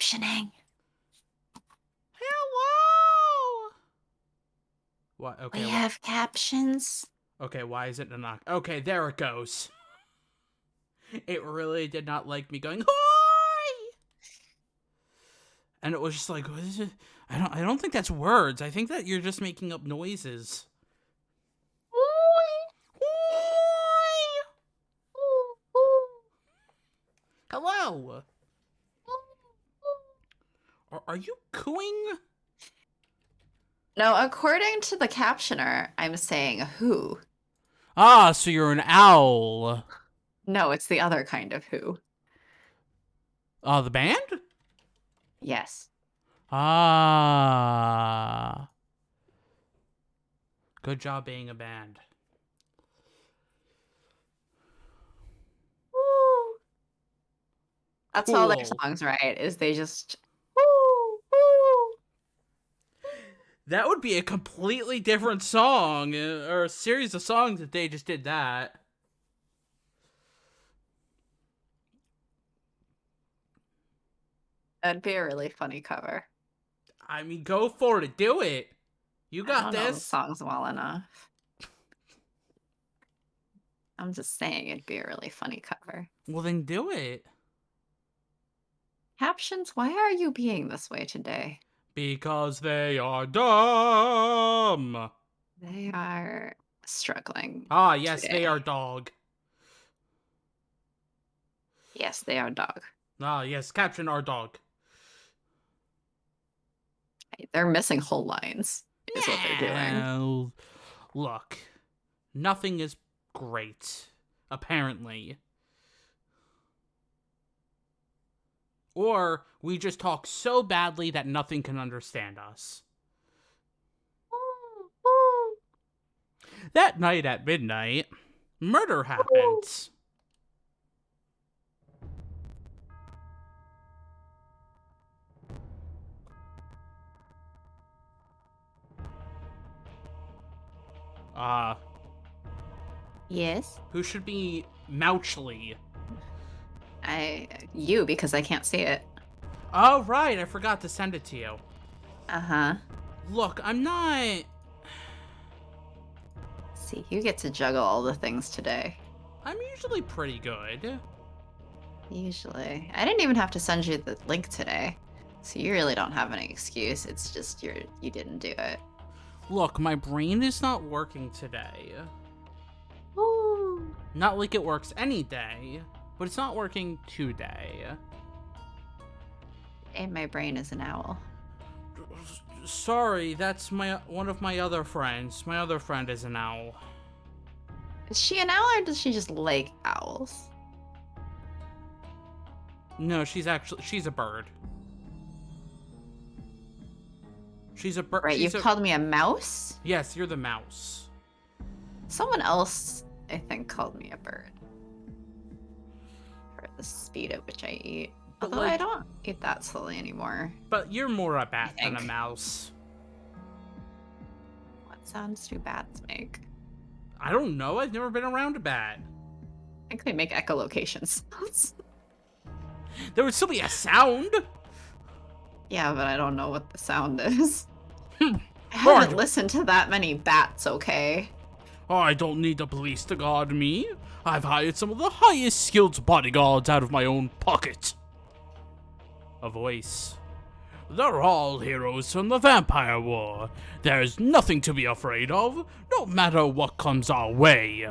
captioning. Hello! What? Okay. We have captions. Okay, why is it not? Okay, there it goes. It really did not like me going, "Hi!" And it was just like, what is it? I don't think that's words. I think that you're just making up noises. Hello. Are you cooing? No, according to the captioner, I'm saying who. Ah, so you're an owl. No, it's the other kind of who. The band? Yes. Ah. Good job being a band. That's Cool. all their songs, right? Is they just woo, woo. That would be a completely different song, or a series of songs if they just did that. That'd be a really funny cover. I mean, go for it. Do it. You got I don't know the this. songs well enough. I'm just saying it'd be a really funny cover. Well, then do it. Captions, why are you being this way today? Because they are dumb. They are struggling. Ah, yes, today. they are dog. Yes, they are dog. Ah, yes, caption our dog. They're missing whole lines, is what they're doing. Look, nothing is great, apparently. Or we just talk so badly that nothing can understand us. That night at midnight, murder happens. Yes? Who should be Mouchley? You, because I can't see it. Oh, right, I forgot to send it to you. Uh-huh. Look, I'm not... See, you get to juggle all the things today. I'm usually pretty good. Usually. I didn't even have to send you the link today. So you really don't have any excuse. It's just you didn't do it. Look, my brain is not working today. Ooh. Not like it works any day, but it's not working today. And my brain is an owl. Sorry, that's one of my other friends. My other friend is an owl. Is she an owl or does she just like owls? No, she's a bird. She's a bird. Right, you've called me a mouse? Yes, you're the mouse. Someone else, I think, called me a bird. For the speed at which I eat. But Although I don't eat that slowly anymore. But you're more a bat than a mouse. What sounds do bats make? I don't know. I've never been around a bat. I think they make echolocation sounds. There would still be a sound. Yeah, but I don't know what the sound is. I I haven't listened to that many bats, okay? I don't need the police to guard me. I've hired some of the highest skilled bodyguards out of my own pocket. A voice. They're all heroes from the Vampire War. There's nothing to be afraid of, no matter what comes our way.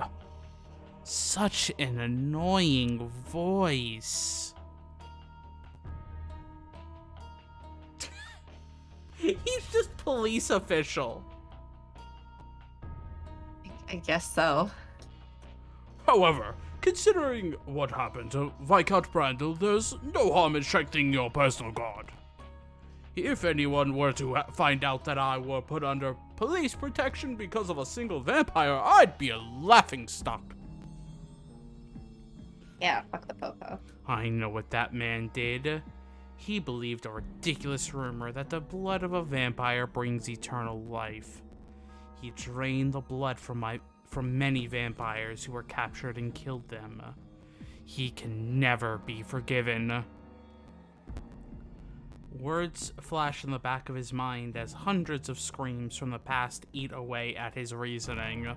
Such an annoying voice. He's just police official. I guess so. However, considering what happened to Viscount Brandel, there's no harm in strengthening your personal guard. If anyone were to find out that I were put under police protection because of a single vampire, I'd be a laughingstock. Yeah, fuck the popo. I know what that man did. He believed a ridiculous rumor that the blood of a vampire brings eternal life. He drained the blood from many vampires who were captured and killed them. He can never be forgiven. Words flash in the back of his mind as hundreds of screams from the past eat away at his reasoning.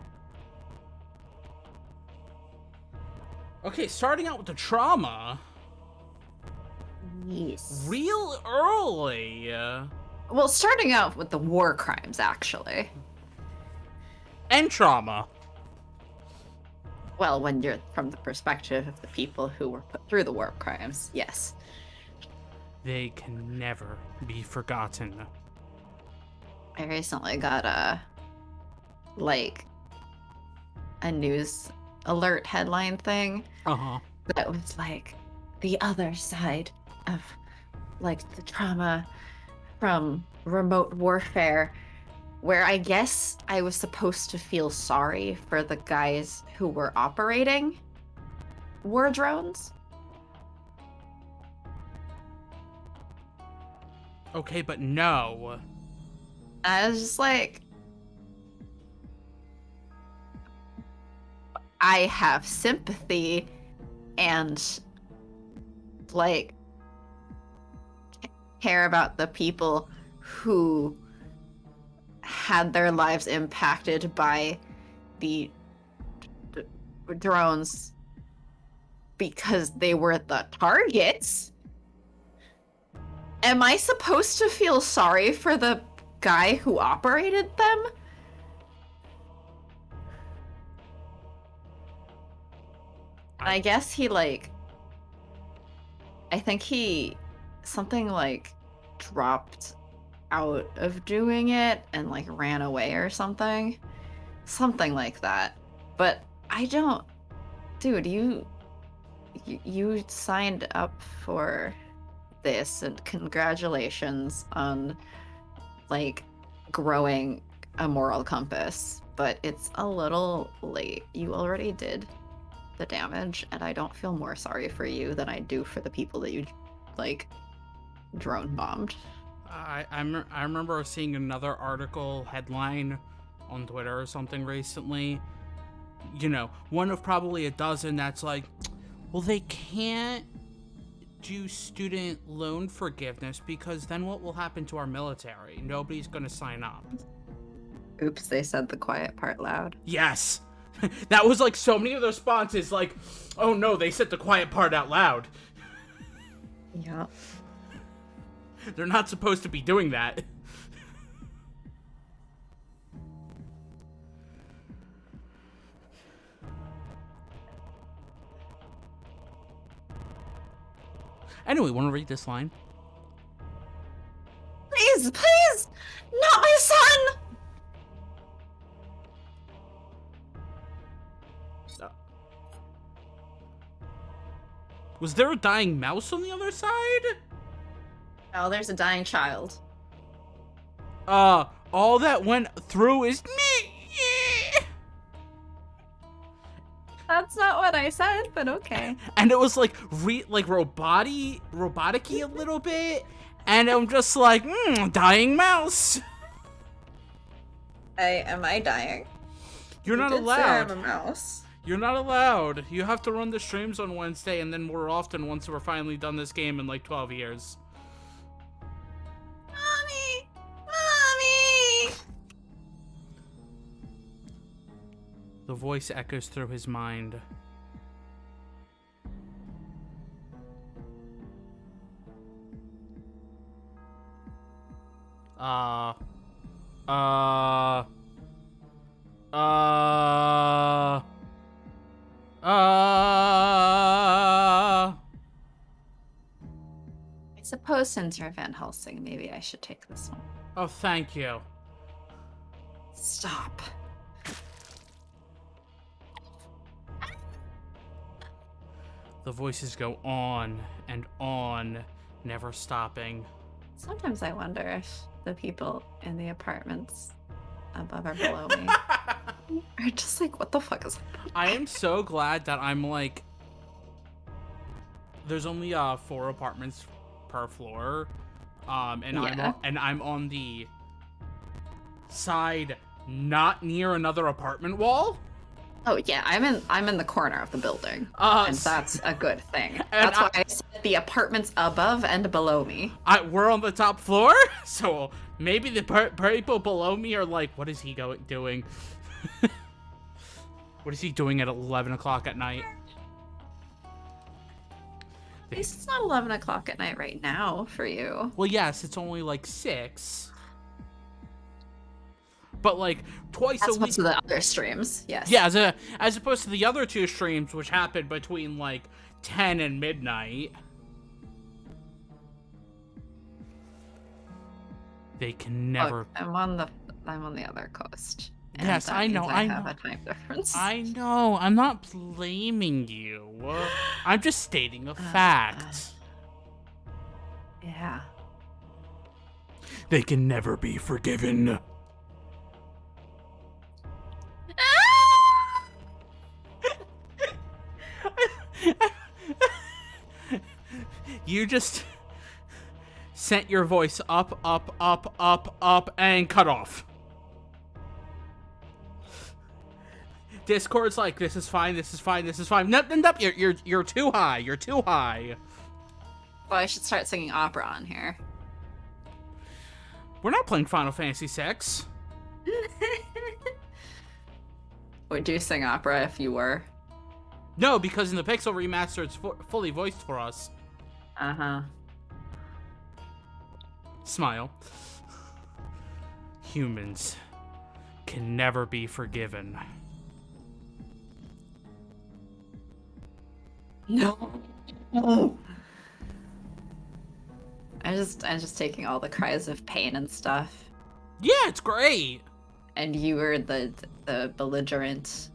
Okay, starting out with the trauma. Yes. Real early. Well, starting out with the war crimes, actually. And trauma. Well, when you're from the perspective of the people who were put through the war crimes, yes. They can never be forgotten. I recently got a news alert headline thing that was like the other side of like the trauma from remote warfare, where I guess I was supposed to feel sorry for the guys who were operating war drones. Okay, but no. I was just like, I have sympathy and like care about the people who had their lives impacted by the drones because they were the targets. Am I supposed to feel sorry for the guy who operated them? I guess he I think he something like dropped out of doing it and like ran away or something. Something like that. But I don't, dude, you signed up for this, and congratulations on like growing a moral compass, but it's a little late. You already did the damage, and I don't feel more sorry for you than I do for the people that you like drone bombed. I remember seeing another article headline on Twitter or something recently. You know, one of probably a dozen that's like, well, they can't do student loan forgiveness because then what will happen to our military? Nobody's gonna sign up. Oops, they said the quiet part loud. Yes. That was like so many of the responses like, oh no, they said the quiet part out loud. Yeah. They're not supposed to be doing that. Anyway, want to read this line? Please, please! Not my son! Was there a dying mouse on the other side? Oh, there's a dying child. All that went through is me. That's not what I said, but okay. And it was like robotic-y a little bit, and I'm just like, dying mouse. Am I dying? You're not did allowed. Say I'm a mouse. You're not allowed. You have to run the streams on Wednesday and then more often once we're finally done this game in like 12 years. Mommy! Mommy! The voice echoes through his mind. I suppose since you're Van Helsing, maybe I should take this one. Oh, thank you. Stop. The voices go on and on, never stopping. Sometimes I wonder if the people in the apartments above or below me are just like, what the fuck is happening? I am so glad that I'm like, there's only 4 apartments per floor, and Yeah. I'm on the side not near another apartment wall. Oh yeah, I'm in the corner of the building, and that's a good thing. And That's why I said the apartments above and below me. We're on the top floor, so maybe the people below me are like, "What is he doing? What is he doing at 11 o'clock at night?" At least it's not 11 o'clock at night right now for you. Well, yes, it's only like 6. But like twice a week. That's to the other streams, yes. Yeah, as opposed to the other 2 streams, which happened between like 10 and midnight. They can never. Look, I'm on the other coast. Yes, I know. I have a time difference. I know. I'm not blaming you. I'm just stating a fact. Yeah. They can never be forgiven. You just sent your voice up, up, up, up, up, and cut off. Discord's like, this is fine, this is fine, this is fine. Nope, nope, you're too high, you're too high. Well, I should start singing opera on here. We're not playing Final Fantasy VI. Would you sing opera if you were? No, because in the Pixel Remaster, it's fully voiced for us. Uh-huh. Smile. Humans can never be forgiven. No. I'm just taking all the cries of pain and stuff. Yeah, it's great. And you were the belligerent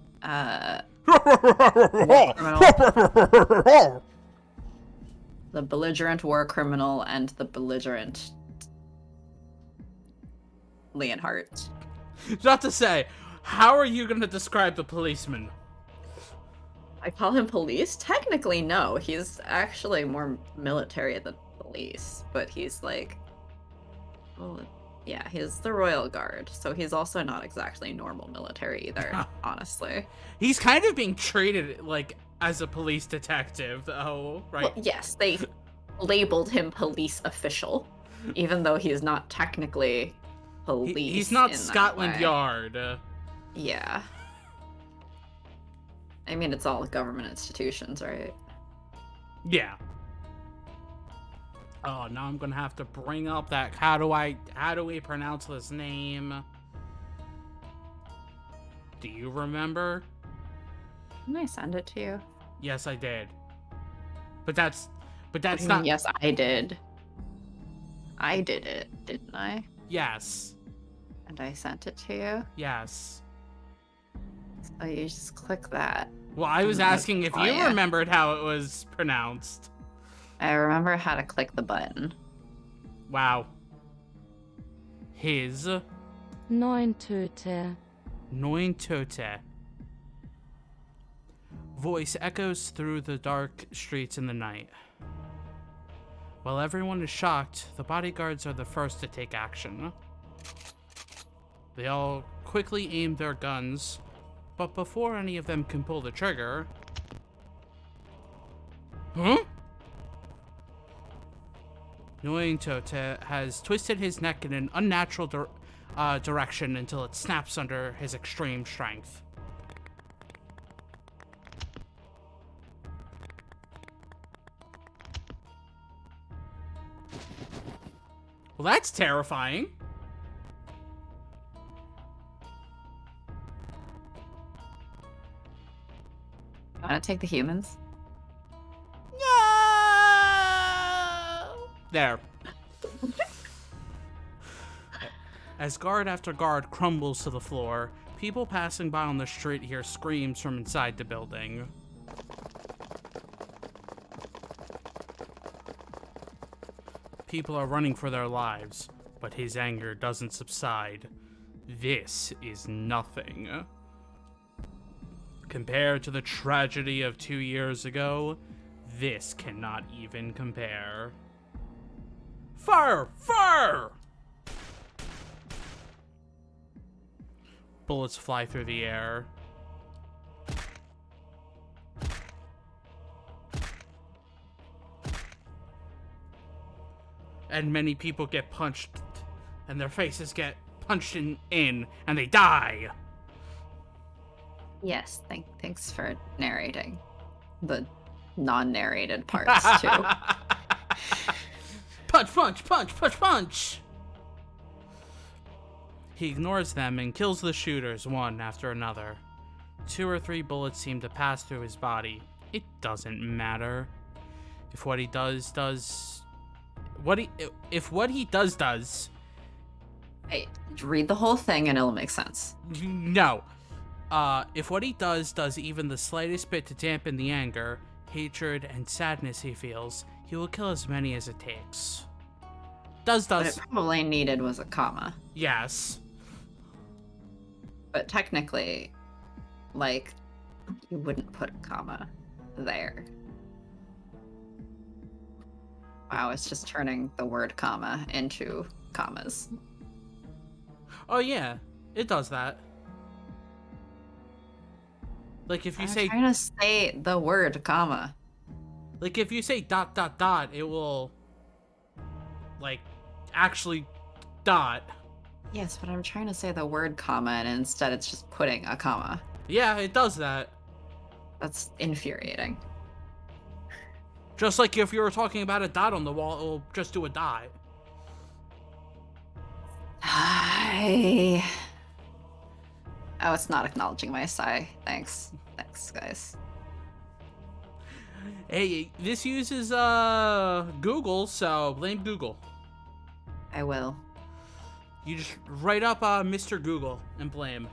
the belligerent war criminal and the belligerent Leonhardt. Not to say, how are you going to describe the policeman? I call him police? Technically, no. He's actually more military than police, but he's like, well, yeah, he's the Royal Guard, so he's also not exactly normal military either, honestly. He's kind of being treated like as a police detective, though, right? Well, yes, they labeled him police official, even though he's not technically police. He's not Scotland Yard. Yeah. I mean, it's all government institutions, right? Yeah. Oh, now I'm gonna have to bring up that. How do we pronounce this name? Do you remember? Didn't I send it to you? Yes, I did. But that's I not. mean, yes, I did. I did it, didn't I? Yes. And I sent it to you? Yes. So you just click that. Well, I was asking if you remembered how it was pronounced. I remember how to click the button. Wow. His. Neuntöte. Voice echoes through the dark streets in the night. While everyone is shocked, the bodyguards are the first to take action. They all quickly aim their guns, but before any of them can pull the trigger... Huh? Nointote has twisted his neck in an unnatural direction until it snaps under his extreme strength. Well, that's terrifying. You want to take the humans? No! There. As guard after guard crumbles to the floor, people passing by on the street hear screams from inside the building. People are running for their lives, but his anger doesn't subside. This is nothing. Compared to the tragedy of 2 years ago, this cannot even compare. Fire! Fire! Bullets fly through the air. and many people get punched, and their faces get punched in and they die. Yes, thanks for narrating the non-narrated parts too. Punch, punch, punch, punch, punch! He ignores them and kills the shooters one after another. 2 or 3 bullets seem to pass through his body. It doesn't matter. If what he does... If what he does... Hey, read the whole thing and it'll make sense. No. If what he does even the slightest bit to dampen the anger, hatred, and sadness he feels, he will kill as many as it takes. What it probably needed was a comma. Yes. But technically, like, you wouldn't put a comma there. Wow, it's just turning the word comma into commas. Oh yeah, it does that. Like if you I'm trying to say the word comma. Like if you say ... it will like actually dot. Yes, but I'm trying to say the word comma and instead it's just putting a comma. Yeah, it does that. That's infuriating. Just like if you were talking about a dot on the wall, it will just do a dot. Hi. Oh, it's not acknowledging my sigh. Thanks, guys. Hey, this uses Google, so blame Google. I will. You just write up Mr. Google and blame.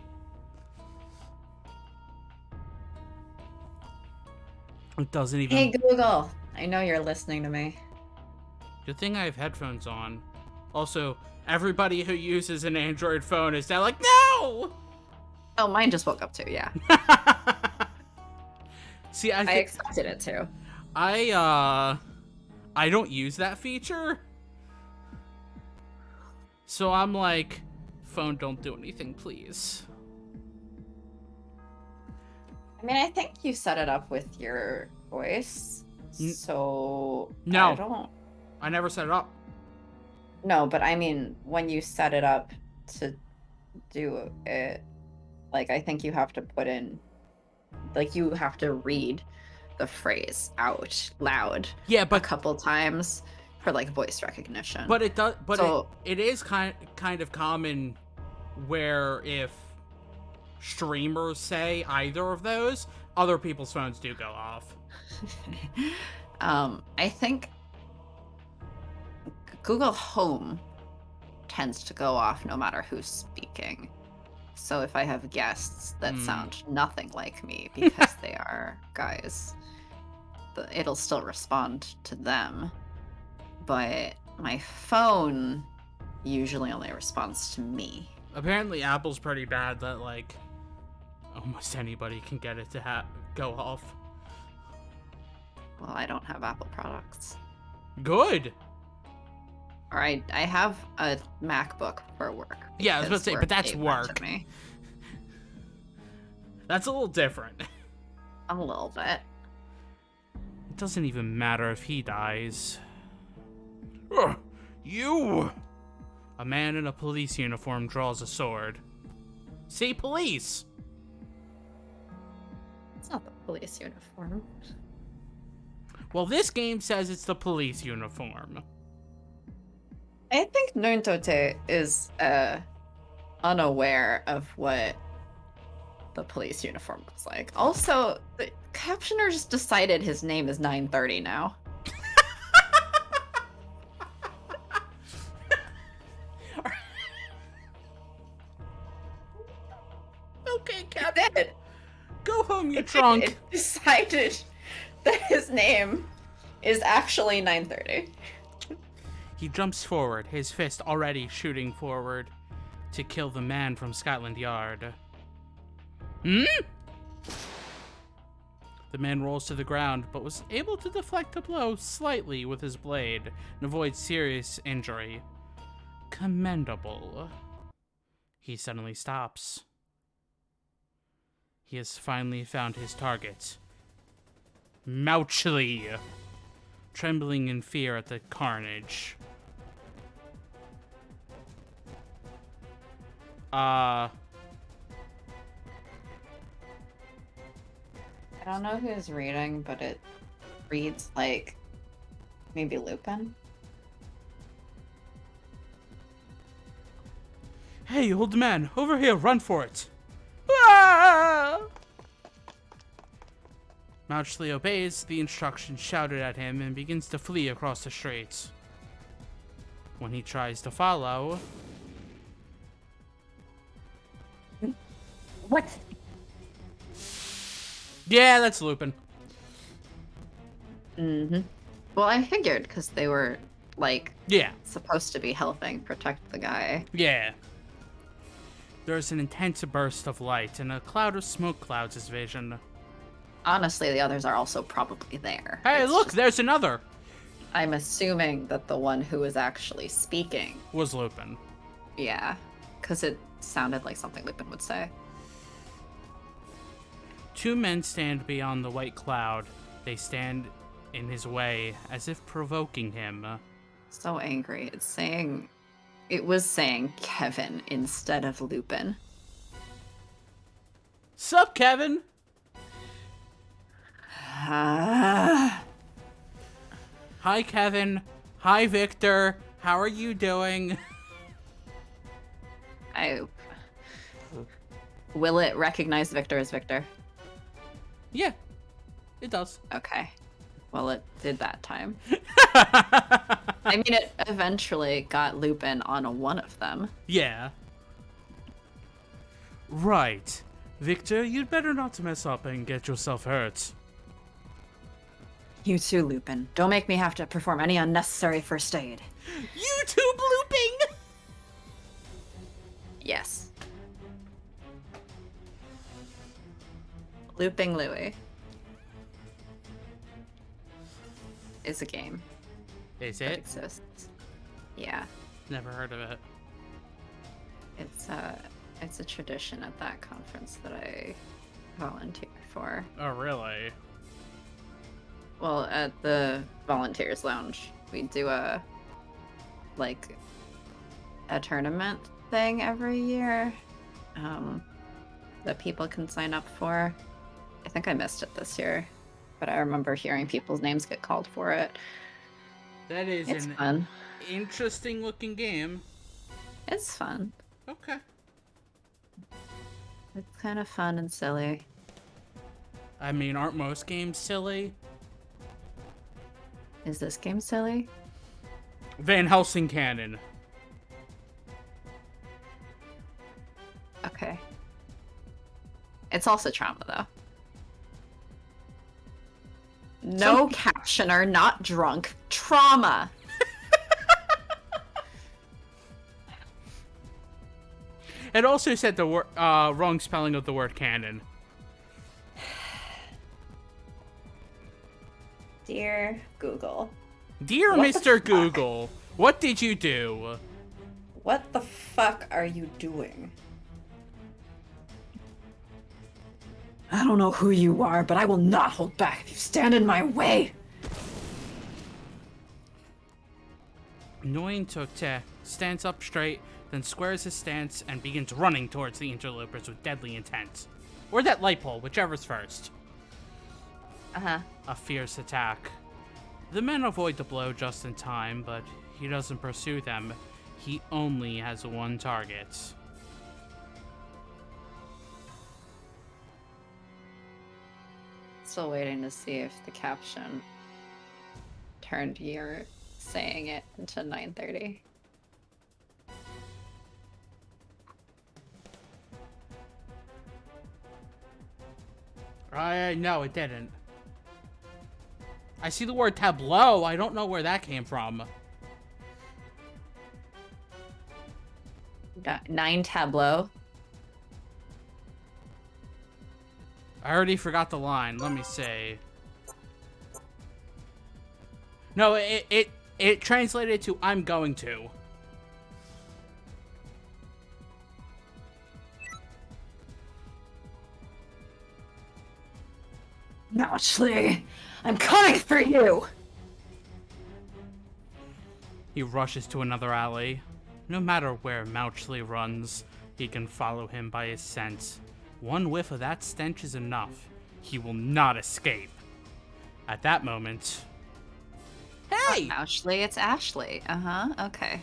It doesn't even... Hey Google, I know you're listening to me. Good thing I have headphones on. Also, everybody who uses an Android phone is now like, no! Oh, mine just woke up too, yeah. See, I expected it too. I don't use that feature. So I'm like, phone, don't do anything, please. I mean, I think you set it up with your voice, so no, I never set it up. No, but I mean, when you set it up to do it, like, I think you have to put in, like, you have to read the phrase out loud. Yeah, but a couple times for like voice recognition. But it does. But so, it is kind of common where if streamers say either of those, other people's phones do go off. I think Google Home tends to go off no matter who's speaking. So if I have guests that sound nothing like me because they are guys, it'll still respond to them. But my phone usually only responds to me. Apparently Apple's pretty bad that, like, almost anybody can get it to go off. Well, I don't have Apple products. Good. Or I have a MacBook for work. Yeah, I was about to say, but that's work. That's a little different. A little bit. It doesn't even matter if he dies. You! A man in a police uniform draws a sword. See, police! It's not the police uniform. Well, this game says it's the police uniform. I think Nuntote is unaware of what the police uniform looks like. Also, the captioner just decided his name is 930 now. Okay, Captain. Go home, you drunk. It decided that his name is actually 930. He jumps forward, his fist already shooting forward to kill the man from Scotland Yard. The man rolls to the ground, but was able to deflect a blow slightly with his blade and avoid serious injury. Commendable. He suddenly stops. He has finally found his target. Mouchley, trembling in fear at the carnage. I don't know who's reading, but it reads like maybe Lupin. Hey, old man, over here, run for it. Ah! Mouchley obeys the instructions shouted at him and begins to flee across the streets. When he tries to follow... What? Yeah, that's Lupin. Mm-hmm. Well, I figured, because they were, like, Yeah. supposed to be helping protect the guy. Yeah. There's an intense burst of light, and a cloud of smoke clouds his vision. Honestly, the others are also probably there. Hey, It's look, just, there's another! I'm assuming that the one who was actually speaking... Was Lupin. Yeah, because it sounded like something Lupin would say. Two men stand beyond the white cloud. They stand in his way, as if provoking him. So angry. It was saying Kevin instead of Lupin. Sup, Kevin? Ah. Hi, Kevin. Hi, Victor. How are you doing? Will it recognize Victor as Victor? Yeah, it does. Okay. Well, it did that time. I mean, it eventually got Lupin on one of them. Yeah. Right. Victor, you'd better not mess up and get yourself hurt. You too, Lupin. Don't make me have to perform any unnecessary first aid. YouTube looping! Yes. Looping Louie is a game Is that it? exists. Yeah. Never heard of it. It's a tradition at that conference that I volunteered for. Oh, really? Well, at the Volunteers Lounge, we do a tournament thing every year that people can sign up for. I think I missed it this year, but I remember hearing people's names get called for it. That is It's an fun. interesting looking game. It's fun. Okay. It's kind of fun and silly. I mean, aren't most games silly? Is this game silly? Van Helsing canon. Okay. It's also trauma, though. No captioner, not drunk. Trauma. It also said the wrong spelling of the word canon. Dear Google. Dear What the Mr. fuck? Google, what did you do? What the fuck are you doing? I don't know who you are, but I will not hold back if you stand in my way. Nguyen Tukte stands up straight, then squares his stance and begins running towards the interlopers with deadly intent. Or that light pole, whichever's first. Uh-huh. A fierce attack. The men avoid the blow just in time, but he doesn't pursue them. He only has one target. Still waiting to see if the caption turned your saying it into 9:30. No, it didn't. I see the word tableau. I don't know where that came from. 9 tableau. I already forgot the line. Let me see. No, it translated to I'm going to. Mouchley, I'm coming for you! He rushes to another alley. No matter where Mouchley runs, He can follow him by his scent. One whiff of that stench is enough. He will not escape. At that moment... Hey! Ashley, it's Ashley. Okay.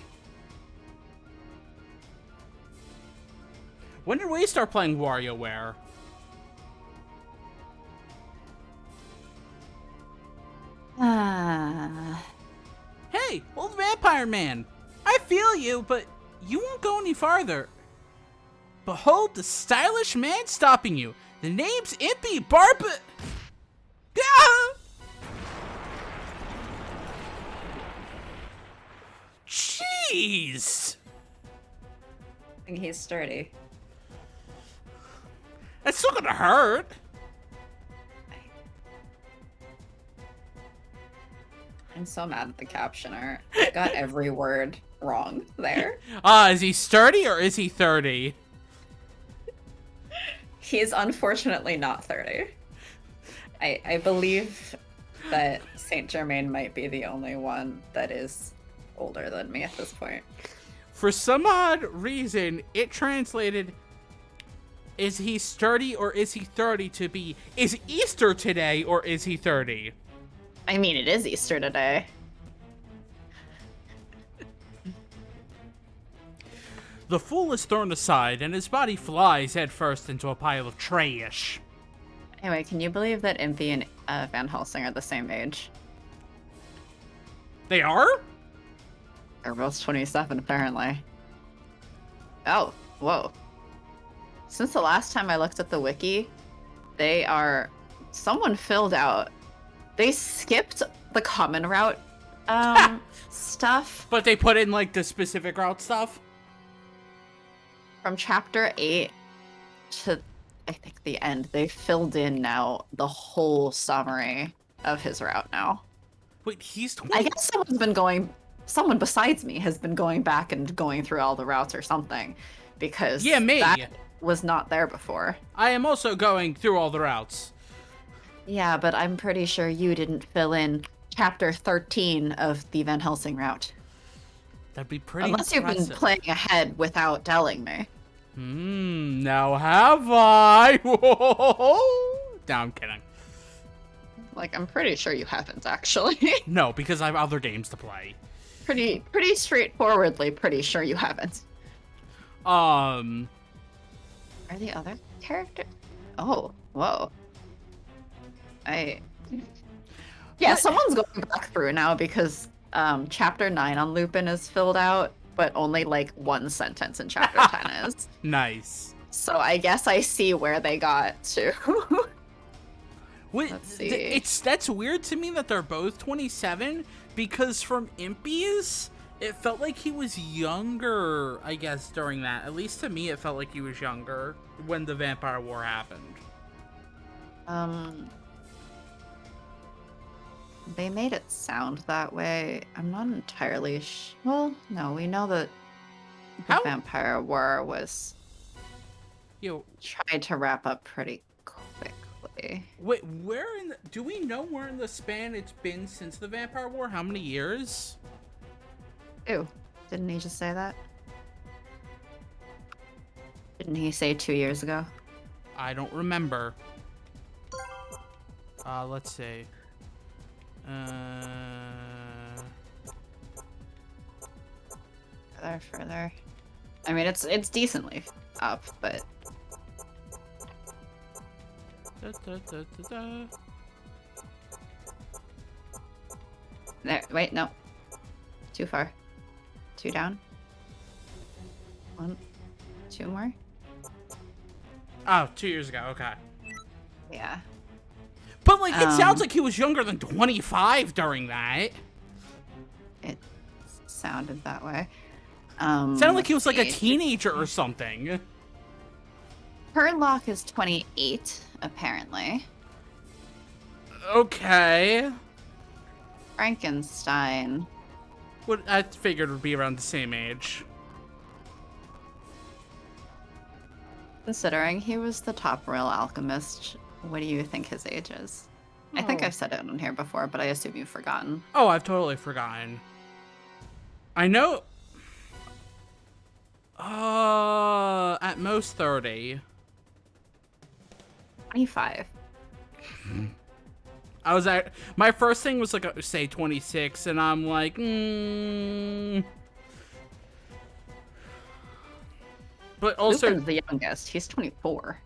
When did we start playing WarioWare? Hey, old vampire man. I feel you, but you won't go any farther. Behold the stylish man stopping you. The name's Impy Barba... Ah! Jeez! I think he's sturdy. That's still gonna hurt. I'm so mad at the caption art. I got every word wrong there. Is he sturdy or is he 30? He's unfortunately not 30. I believe that Saint Germain might be the only one that is older than me at this point. For some odd reason, it translated, is he sturdy or is he 30 to be, is Easter today or is he 30? I mean, it is Easter today. The fool is thrown aside and his body flies headfirst into a pile of trash. Anyway, can you believe that Impy and Van Helsing are the same age? They are? They're both 27, apparently. Oh, whoa. Since the last time I looked at the wiki, they are... Someone filled out... They skipped the common route stuff. But they put in, like, the specific route stuff? From chapter 8 to, I think, the end, they filled in now the whole summary of his route now. Wait, he's 20? I guess someone besides me has been going back and going through all the routes or something, because that was not there before. I am also going through all the routes. Yeah, but I'm pretty sure you didn't fill in chapter 13 of the Van Helsing route. That'd be pretty Unless impressive. You've been playing ahead without telling me. Now have I? No, I'm kidding. Like, I'm pretty sure you haven't, actually. No, because I have other games to play. Pretty straightforwardly pretty sure you haven't. Are the other characters? Oh, whoa. Yeah, someone's going back through now because chapter 9 on Lupin is filled out, but only like one sentence in chapter 10 is. Nice. So I guess I see where they got to. Wait, let's see. That's weird to me that they're both 27, because from Impy's, it felt like he was younger, I guess, during that. At least to me, it felt like he was younger when the Vampire War happened. They made it sound that way. I'm not entirely well, no, we know that the Vampire War was tried to wrap up pretty quickly. Wait, do we know where in the span it's been since the Vampire War? How many years? Ew, didn't he just say that? Didn't he say 2 years ago? I don't remember. Let's see. Further. I mean, it's decently up, but... There, wait, no. Too far. 2 down. 1, 2 more. Oh, 2 years ago, okay. Yeah. But, like, it sounds like he was younger than 25 during that. It sounded that way. Sounded like he was, like, a teenager or something. Hurlock is 28, apparently. Okay. Frankenstein. What I figured would be around the same age. Considering he was the top royal alchemist, what do you think his age is? I think I've said it on here before, but I assume you've forgotten. Oh, I've totally forgotten. I know... at at most 30. 25. I was at my first thing was like say 26, and I'm like, But also, Lupin's the youngest. He's 24.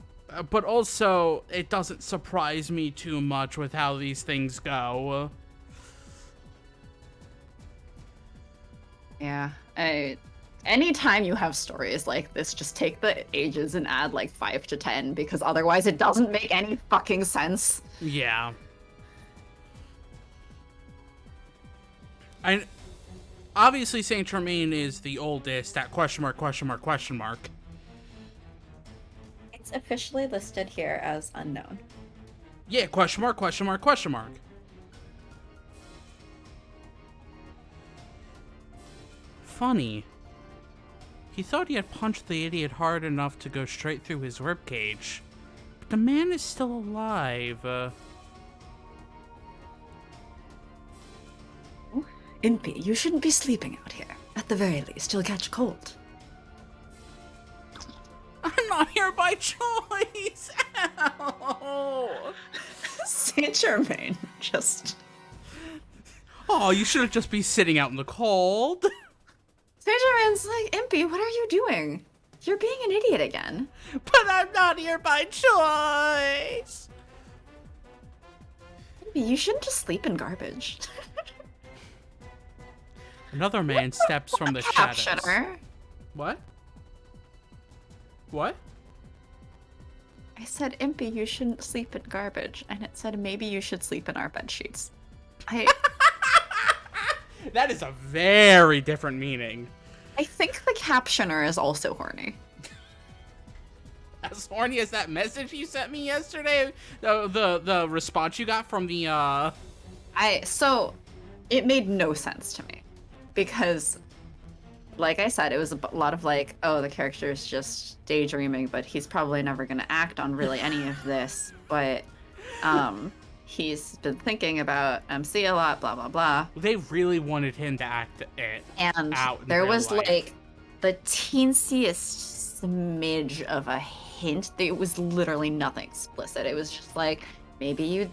But also, it doesn't surprise me too much with how these things go. Yeah, anytime you have stories like this, just take the ages and add like 5 to 10, because otherwise it doesn't make any fucking sense. Yeah. And obviously Saint Germain is the oldest at question mark, question mark, question mark. It's officially listed here as unknown. Yeah, question mark, question mark, question mark. Funny. He thought he had punched the idiot hard enough to go straight through his ribcage. But the man is still alive. Impy, you shouldn't be sleeping out here. At the very least, you'll catch cold. I'm not here by choice. Ow. Saint Germain, just... Oh, you should have just been sitting out in the cold. Saint Germain's like, Impy, what are you doing? You're being an idiot again. But I'm not here by choice. Impy, you shouldn't just sleep in garbage. Another man steps from the shadows. Captioner. What? What? I said, Impy, you shouldn't sleep in garbage. And it said, maybe you should sleep in our bed sheets. That is a very different meaning. I think the captioner is also horny. As horny as that message you sent me yesterday? The response you got from the, So, it made no sense to me. Because, like I said, it was a lot of like, oh, the character's just daydreaming, but he's probably never going to act on really any of this. But, he's been thinking about MC a lot, blah, blah, blah. They really wanted him to act it and out in there real was life. Like the teensiest smidge of a hint. It was literally nothing explicit. It was just like, maybe you'd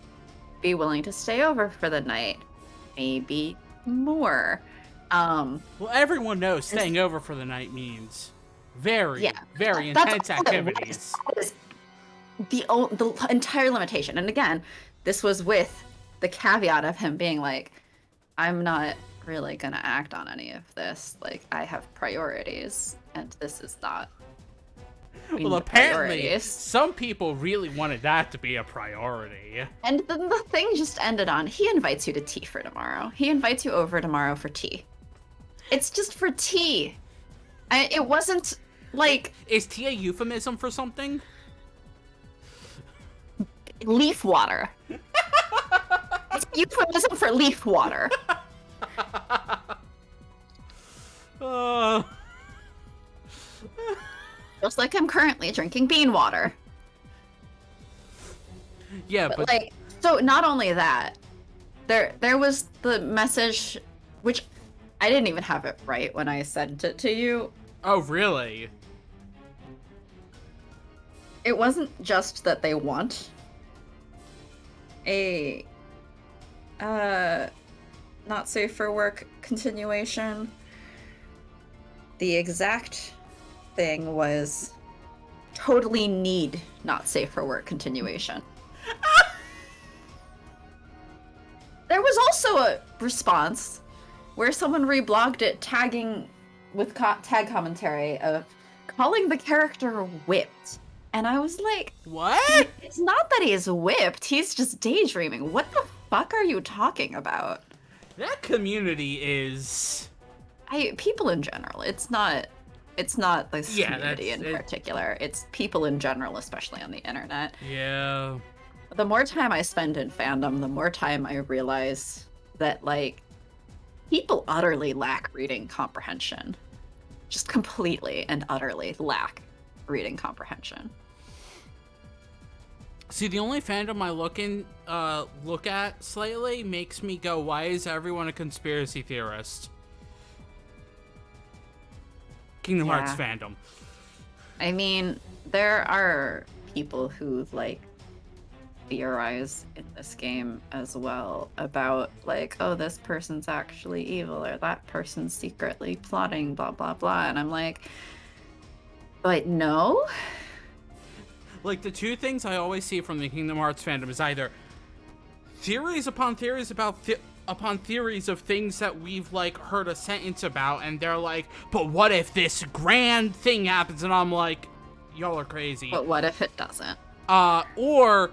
be willing to stay over for the night. Maybe more. Well, everyone knows staying over for the night means very intense activities. That is the entire limitation. And again, this was with the caveat of him being like, I'm not really gonna act on any of this. Like, I have priorities, and this is not. Well, apparently, some people really wanted that to be a priority. And then the thing just ended on, he invites you to tea for tomorrow. He invites you over tomorrow for tea. It's just for tea. It wasn't like... Is tea a euphemism for something? Leaf water. It's a euphemism for leaf water. Just like I'm currently drinking bean water. Yeah, but like, so not only that, there was the message, which I didn't even have it right when I sent it to you. Oh, really? It wasn't just that they want a not safe for work continuation. The exact thing was totally need not safe for work continuation. There was also a response where someone reblogged it, tagging with tag commentary of calling the character whipped. And I was like, what? It's not that he's whipped, he's just daydreaming. What the fuck are you talking about? That community is... people in general. It's not this community in particular. It's people in general, especially on the internet. Yeah. The more time I spend in fandom, the more time I realize that, like, people utterly lack reading comprehension. Just completely and utterly lack reading comprehension. See, the only fandom I look at slightly makes me go, why is everyone a conspiracy theorist? Kingdom Hearts fandom. I mean, there are people who like theorize in this game as well about like, oh, this person's actually evil or that person's secretly plotting, blah blah blah, and I'm like, but no. Like, the two things I always see from the Kingdom Hearts fandom is either theories upon theories about upon theories of things that we've like heard a sentence about, and they're like, but what if this grand thing happens? And I'm like, y'all are crazy. But what if it doesn't? Or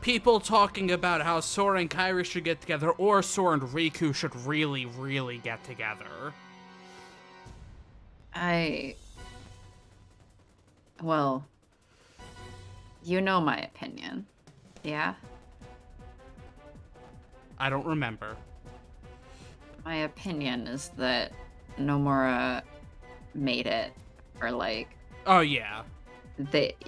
people talking about how Sora and Kairi should get together, or Sora and Riku should really, really get together. Well, you know my opinion, yeah? I don't remember. My opinion is that Nomura made it, or like... Oh, yeah.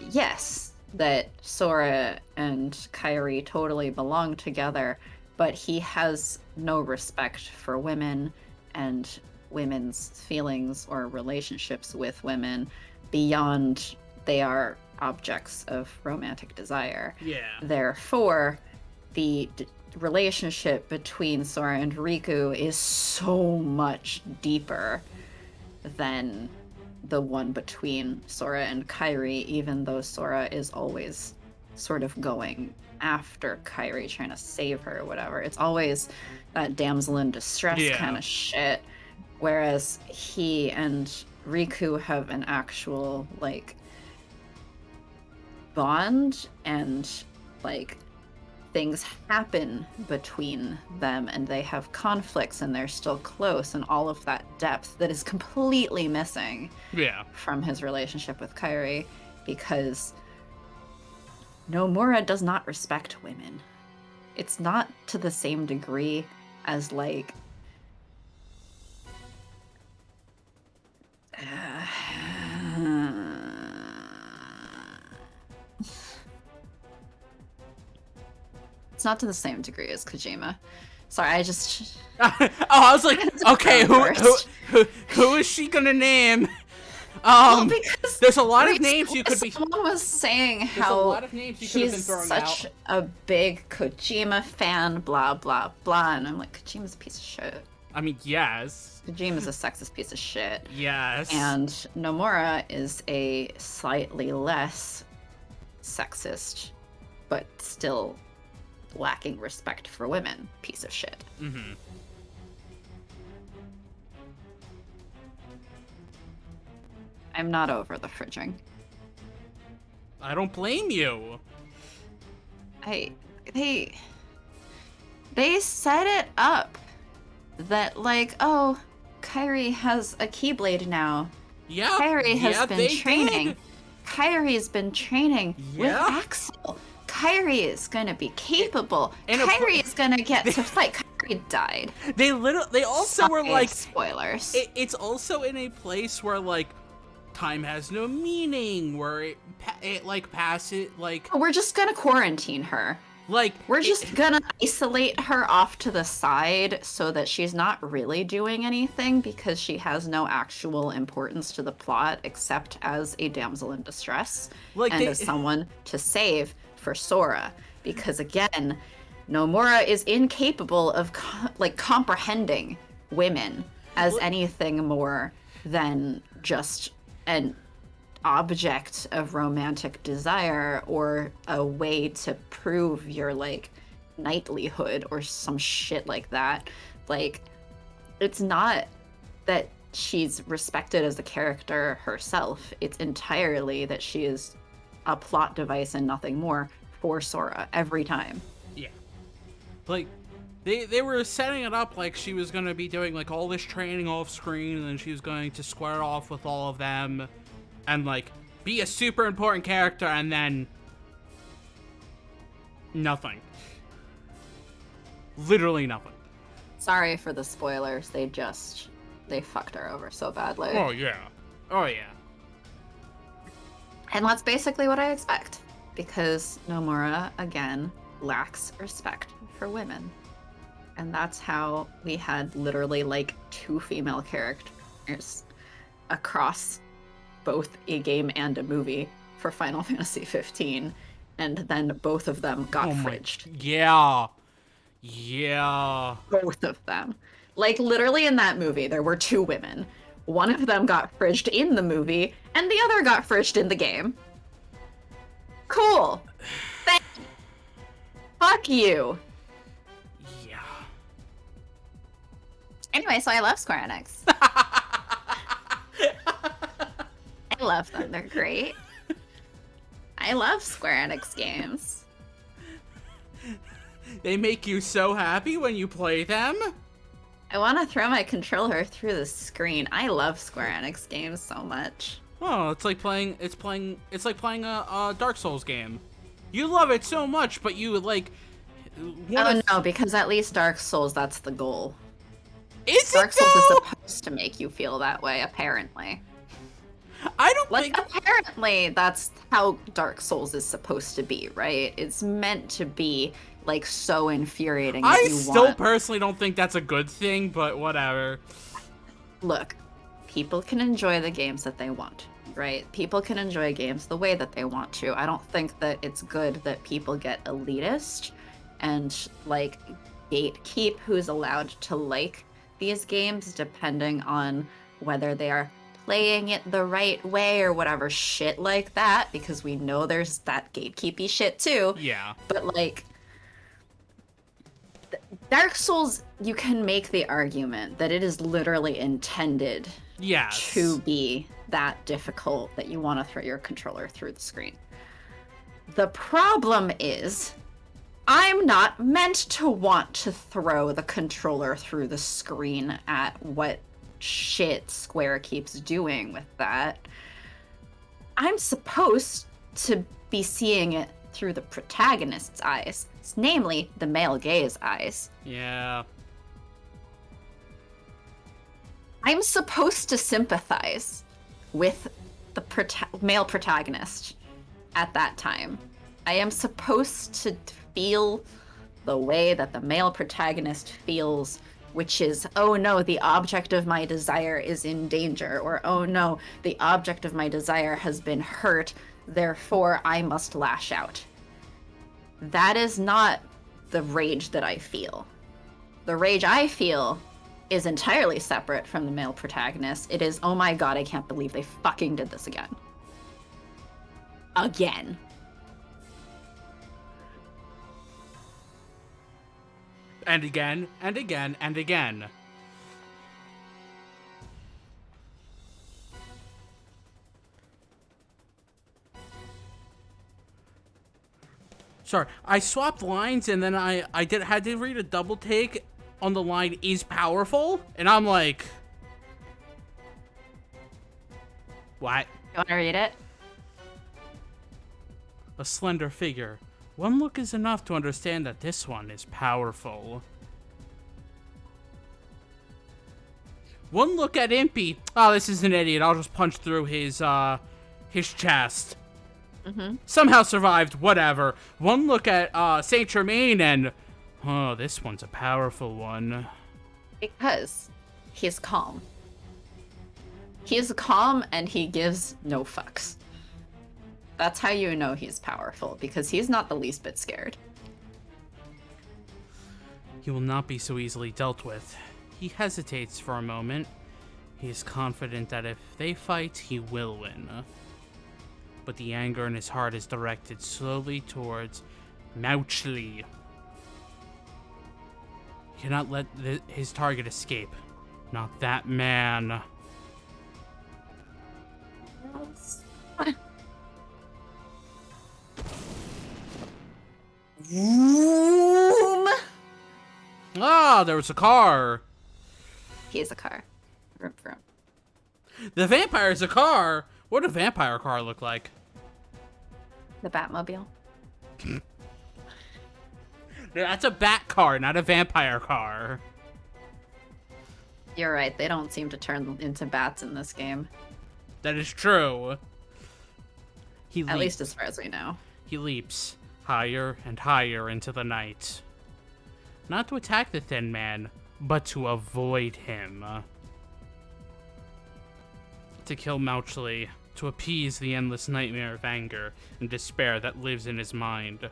Yes, that Sora and Kairi totally belong together, but he has no respect for women and women's feelings or relationships with women beyond they are objects of romantic desire. Yeah. Therefore, the relationship between Sora and Riku is so much deeper than the one between Sora and Kairi, even though Sora is always sort of going after Kairi, trying to save her or whatever. It's always that damsel in distress kind of shit. Whereas he and Riku have an actual, like, bond, and, like, things happen between them, and they have conflicts, and they're still close, and all of that depth that is completely missing from his relationship with Kairi, because Nomura does not respect women. It's not to the same degree as, like, it's not to the same degree as Kojima. Sorry, I just... I was like, okay, who is she gonna name? Well, because there's a lot of names you could be... Someone was saying how he's such a big Kojima fan, blah, blah, blah, and I'm like, Kojima's a piece of shit. I mean, yes. Kojima's a sexist piece of shit. Yes. And Nomura is a slightly less sexist, but still lacking respect for women piece of shit. Mm-hmm. I'm not over the fridging. I don't blame you. They set it up that, like, oh, Kairi has a Keyblade now. Yeah. Kairi has been training. Did. Kairi's been training with Axel. Kairi is gonna be capable. Kairi is gonna get to fight. Kairi died. They also were like spoilers. It's also in a place where like time has no meaning, where it like passes like. We're just gonna quarantine her. Like, we're just gonna isolate her off to the side so that she's not really doing anything, because she has no actual importance to the plot except as a damsel in distress, like, and as someone to save for Sora. Because again, Nomura is incapable of comprehending women as anything more than just an object of romantic desire or a way to prove your like knightlyhood or some shit like that. Like, it's not that she's respected as a character herself. It's entirely that she is a plot device and nothing more for Sora every time. Yeah. Like, they were setting it up like she was going to be doing like all this training off screen, and then she was going to square off with all of them and like be a super important character, and then nothing. Literally nothing. Sorry for the spoilers. They fucked her over so badly. Oh yeah. Oh yeah. And that's basically what I expect, because Nomura again lacks respect for women. And that's how we had literally like 2 female characters across both a game and a movie for Final Fantasy 15, and then both of them got fridged. Yeah. Yeah. Both of them. Like, literally in that movie, there were 2 women. One of them got fridged in the movie, and the other got fridged in the game. Cool. Thank you. Fuck you. Yeah. Anyway, so I love Square Enix. I love them. They're great. I love Square Enix games. They make you so happy when you play them. I want to throw my controller through the screen. I love Square Enix games so much. Oh, it's like playing a Dark Souls game. You love it so much, but you like. Oh no, because at least Dark Souls, that's the goal. Is Dark it Souls is though? supposed to make you feel that way, apparently. I don't Like, think. apparently that's how Dark Souls is supposed to be, right? It's meant to be, like, so infuriating that I you still want... personally don't think that's a good thing, but whatever. Look, people can enjoy the games that they want, right? People can enjoy games the way that they want to. I don't think that it's good that people get elitist and, like, gatekeep who's allowed to like these games depending on whether they are playing it the right way or whatever shit like that, because we know there's that gatekeepy shit too. Yeah. But, like, Dark Souls, you can make the argument that it is literally intended Yes. to be that difficult that you want to throw your controller through the screen. The problem is, I'm not meant to want to throw the controller through the screen at what shit Square keeps doing with that. I'm supposed to be seeing it through the protagonist's eyes, namely the male gaze eyes. Yeah. I'm supposed to sympathize with the male protagonist at that time. I am supposed to feel the way that the male protagonist feels, which is, oh no, the object of my desire is in danger, or oh no, the object of my desire has been hurt, therefore I must lash out. That is not the rage that I feel. The rage I feel is entirely separate from the male protagonist. It is, oh my god, I can't believe they fucking did this again. Again. And again, and again, and again. Sorry, I swapped lines and then I had to read a double take on the line "is powerful," and I'm like, what? You want to read it? A slender figure. One look is enough to understand that this one is powerful. One look at Impy. Oh, this is an idiot. I'll just punch through his chest. Mm-hmm. Somehow survived, whatever. One look at Saint Germain and, oh, this one's a powerful one. Because he's calm. He's calm and he gives no fucks. That's how you know he's powerful, because he's not the least bit scared. He will not be so easily dealt with. He hesitates for a moment. He is confident that if they fight, he will win. But the anger in his heart is directed slowly towards Mauchly. He cannot let his target escape. Not that man. Vroom! Ah, there was a car. He's a car. Vroom, vroom. The vampire's a car. What would a vampire car look like? The Batmobile. That's a bat car, not a vampire car. You're right, they don't seem to turn into bats in this game. That is true. At least as far as we know. He leaps higher and higher into the night. Not to attack the thin man, but to avoid him. To kill Mauchly to appease the endless nightmare of anger and despair that lives in his mind.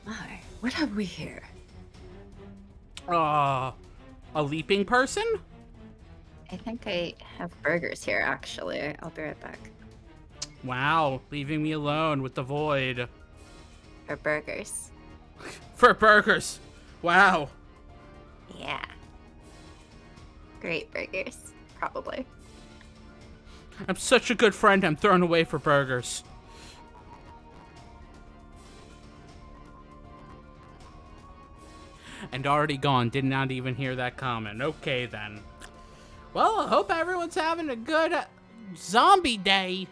My, what have we here? A leaping person? I think I have burgers here, actually. I'll be right back. Wow, leaving me alone with the void. For burgers. For burgers! Wow. Yeah. Great burgers, probably. I'm such a good friend, I'm thrown away for burgers. And already gone, did not even hear that comment. Okay then. Well, I hope everyone's having a good zombie day.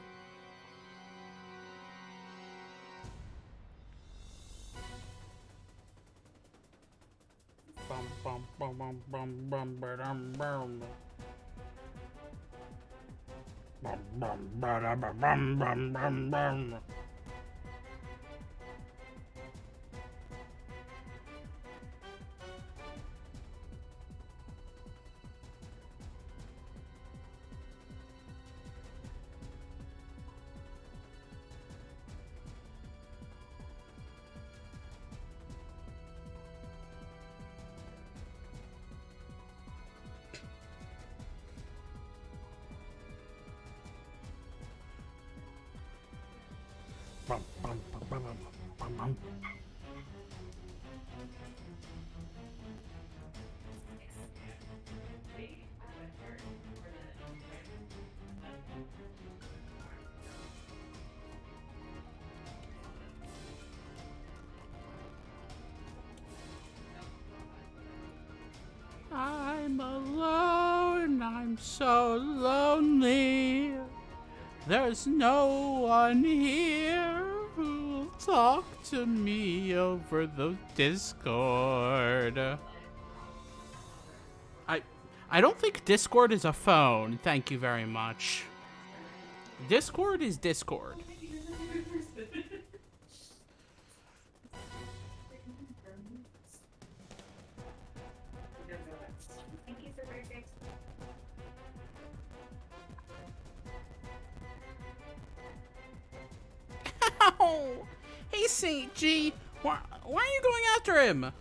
I'm alone, I'm so lonely. There's no one here who'll talk to me over the Discord. I don't think Discord is a phone. Thank you very much. Discord is Discord. Ow! Hey, St. G, why are you going after him?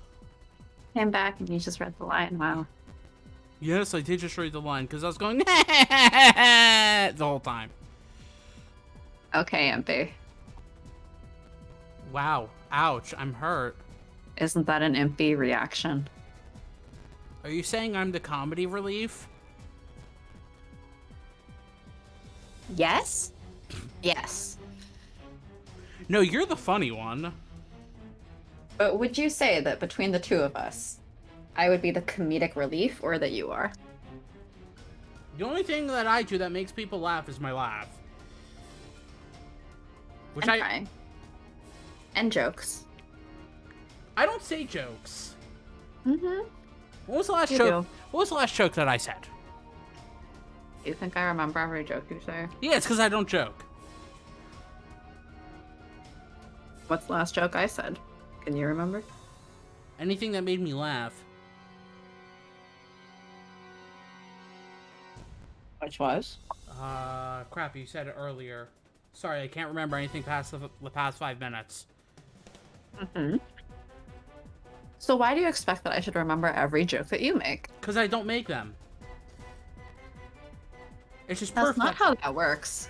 Came back and you just read the line. Wow. Yes, I did just read the line because I was going the whole time. Okay, MP. Wow. Ouch. I'm hurt. Isn't that an MP reaction? Are you saying I'm the comedy relief? Yes? Yes. No, you're the funny one. But would you say that between the two of us, I would be the comedic relief, or that you are? The only thing that I do that makes people laugh is my laugh. Which I'm trying. And jokes. I don't say jokes. Mm-hmm. What was the last You joke? do. What was the last joke that I said? You think I remember every joke you say? Yeah, it's because I don't joke. What's the last joke I said? Can you remember? Anything that made me laugh. Which was? Crap, you said it earlier. Sorry, I can't remember anything past the past 5 minutes. Mm-hmm. So why do you expect that I should remember every joke that you make? Because I don't make them. It's just That's perfect. not how that works.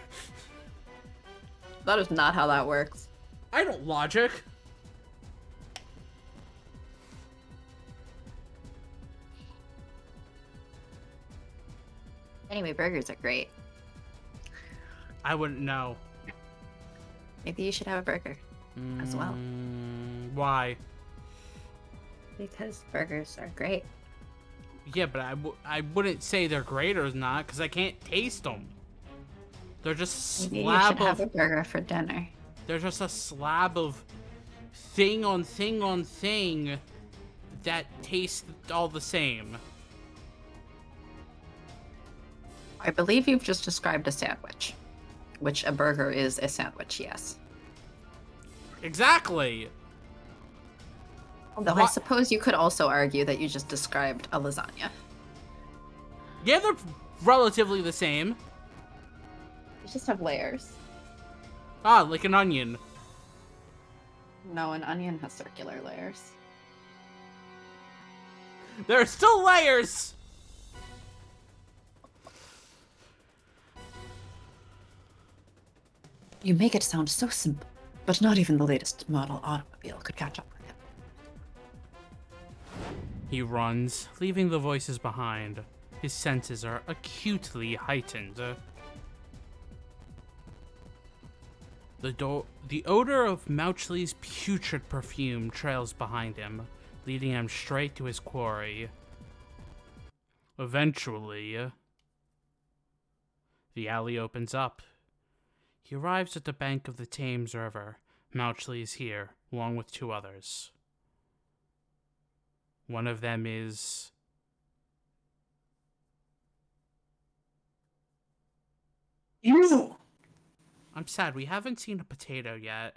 That is not how that works. I don't logic. Anyway, burgers are great. I wouldn't know. Maybe you should have a burger as well. Why? Because burgers are great. Yeah, but I wouldn't say they're great or not because I can't taste them. They're just Maybe you slab should have a of. burger for dinner. They're just a slab of thing on thing on thing that tastes all the same. I believe you've just described a sandwich, which a burger is a sandwich, yes. Exactly. Although I suppose you could also argue that you just described a lasagna. Yeah, they're relatively the same. You just have layers. Ah, like an onion. No, an onion has circular layers. There are still layers! You make it sound so simple, but not even the latest model automobile could catch up with him. He runs, leaving the voices behind. His senses are acutely heightened. The odor of Mauchley's putrid perfume trails behind him, leading him straight to his quarry. Eventually, the alley opens up. He arrives at the bank of the Thames River. Mauchley is here, along with 2 others. One of them is... You! I'm sad, we haven't seen a potato yet.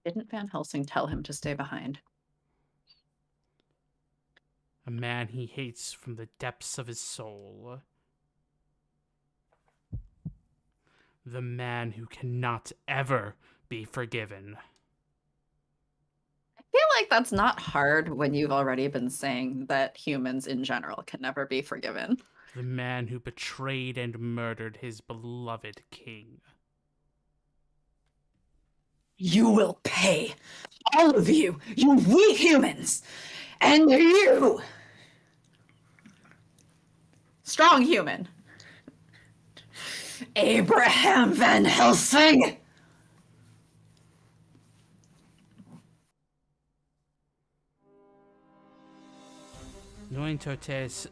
Didn't Van Helsing tell him to stay behind? A man he hates from the depths of his soul. The man who cannot ever be forgiven. I feel like that's not hard when you've already been saying that humans in general can never be forgiven. The man who betrayed and murdered his beloved king. You will pay. All of you, you weak humans! And you! Strong human. Abraham Van Helsing! Knowing Tote's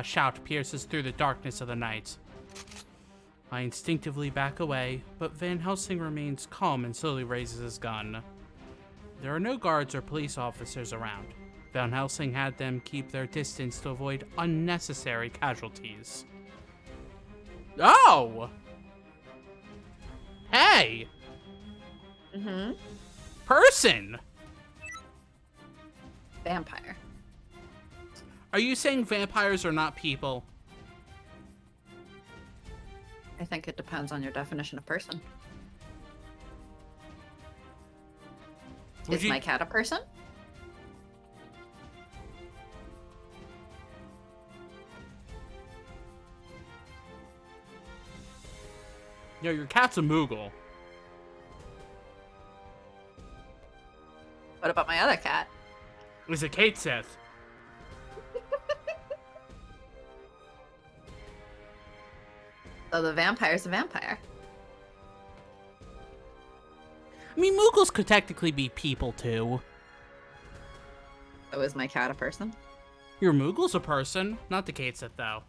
shout pierces through the darkness of the night. I instinctively back away, but Van Helsing remains calm and slowly raises his gun. There are no guards or police officers around. Van Helsing had them keep their distance to avoid unnecessary casualties. Oh! Hey! Person! Vampire. Are you saying vampires are not people? I think it depends on your definition of person. Is my cat a person? No, your cat's a Moogle. What about my other cat? It was a Kate Sith. So the vampire's a vampire. I mean, Moogles could technically be people, too. So is my cat a person? Your Moogle's a person, not the Kate Sith, though.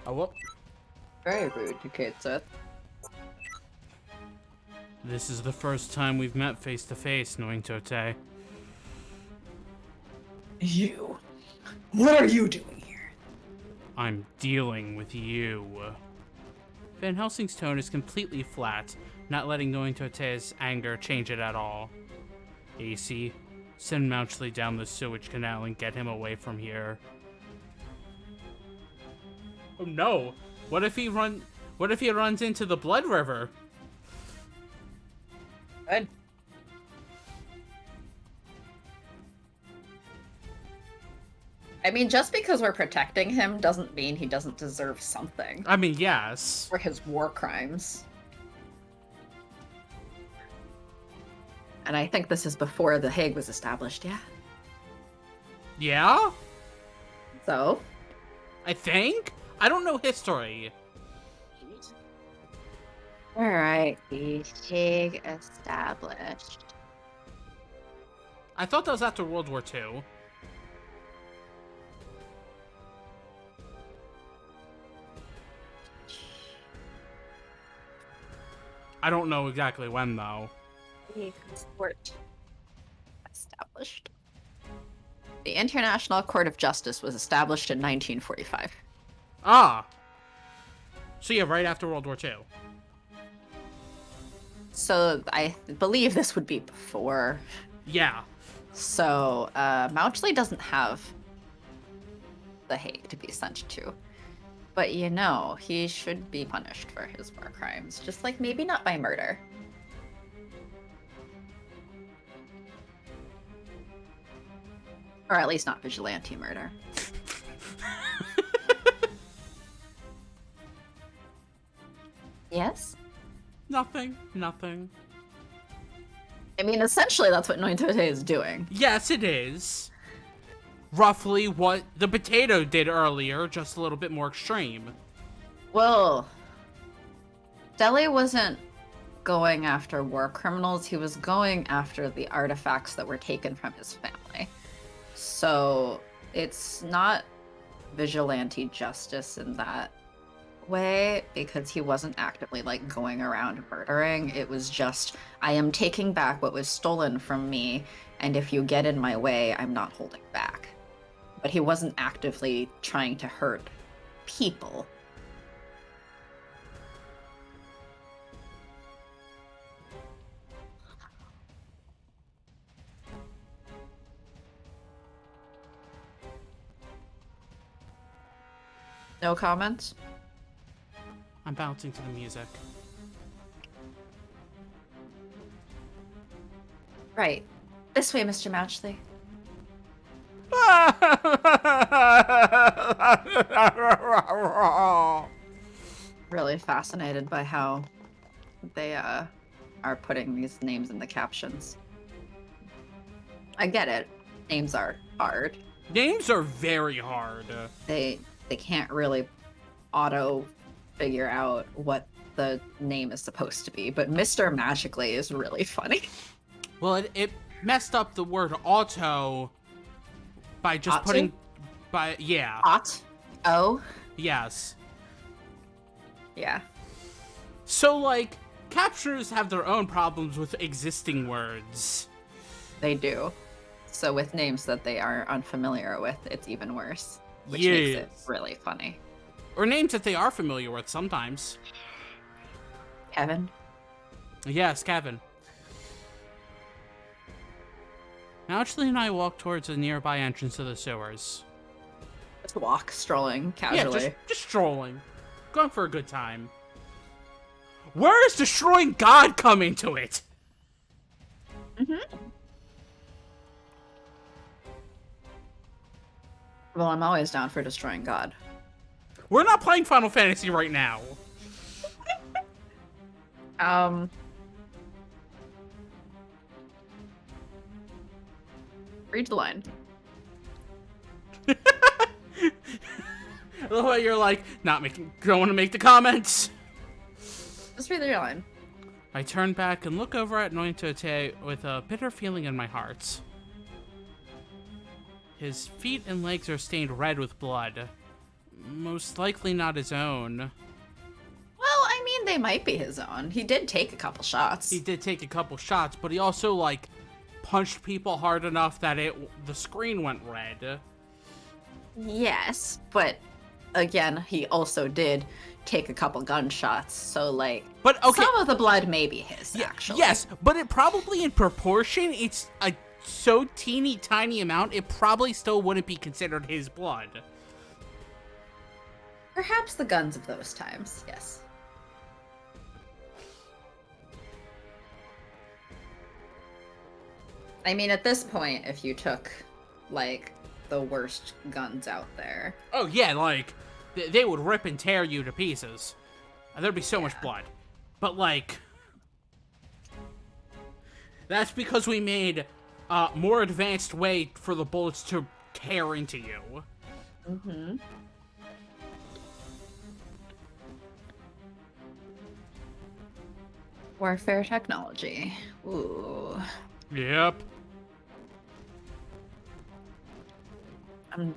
Oh, whoop. Very rude, you Kate Sith. This is the first time we've met face to face, knowing Tote. You. What are you doing here? I'm dealing with you. Van Helsing's tone is completely flat, not letting knowing Tote's anger change it at all. AC, send Mauchley down the sewage canal and get him away from here. Oh no! What if he runs into the Blood River? Good. I mean, just because we're protecting him doesn't mean he doesn't deserve something. I mean, yes. For his war crimes. And I think this is before The Hague was established, yeah? Yeah? So? I think? I don't know history. Alright, The Hague established. I thought that was after World War II. I don't know exactly when, though. The court established. The International Court of Justice was established in 1945. Ah! So yeah, right after World War II. So I believe this would be before. Yeah. So, Mouchley doesn't have The Hague to be sent to. But you know, he should be punished for his war crimes. Just like maybe not by murder. Or at least not vigilante murder. Yes? Nothing. I mean, essentially that's what Nointote is doing. Yes, it is. Roughly what the potato did earlier, just a little bit more extreme. Well, Dele wasn't going after war criminals. He was going after the artifacts that were taken from his family. So it's not vigilante justice in that way, because he wasn't actively like going around murdering. It was just, I am taking back what was stolen from me, and if you get in my way, I'm not holding back. But he wasn't actively trying to hurt people. No comments? I'm bouncing to the music. Right. This way, Mr. Mouchley. Really fascinated by how they are putting these names in the captions. I get it. Names are hard. Names are very hard. They can't really auto figure out what the name is supposed to be, but Mr. Magically is really funny. Well, it messed up the word auto by just putting yeah. Oh? Yes. Yeah. So, like, captioners have their own problems with existing words. They do. So with names that they are unfamiliar with, it's even worse. Which yes. makes it really funny. Or names that they are familiar with sometimes. Kevin? Yes, Kevin. Mouchley and I walk towards the nearby entrance of the sewers. Just walk, strolling, casually. Yeah, just strolling. Going for a good time. Where is destroying God come into it? Mm-hmm. Well, I'm always down for destroying God. We're not playing Final Fantasy right now. Read the line. I love how you're like, don't want to make the comments. Just read the line. I turn back and look over at Nointote with a bitter feeling in my heart. His feet and legs are stained red with blood. Most likely not his own. Well, I mean, they might be his own. He did take a couple shots. He did take a couple shots, but he also, like, punched people hard enough that the screen went red. Yes, but again, he also did take a couple gunshots, so like, but okay, some of the blood may be his, actually. Yes, but it probably in proportion, it's a so teeny tiny amount, it probably still wouldn't be considered his blood. Perhaps the guns of those times, yes. I mean, at this point, if you took, like, the worst guns out there. Oh, yeah, like, they would rip and tear you to pieces. And there'd be so much blood. But, like, that's because we made a more advanced way for the bullets to tear into you. Mm-hmm. Warfare technology. Ooh. Yep. I'm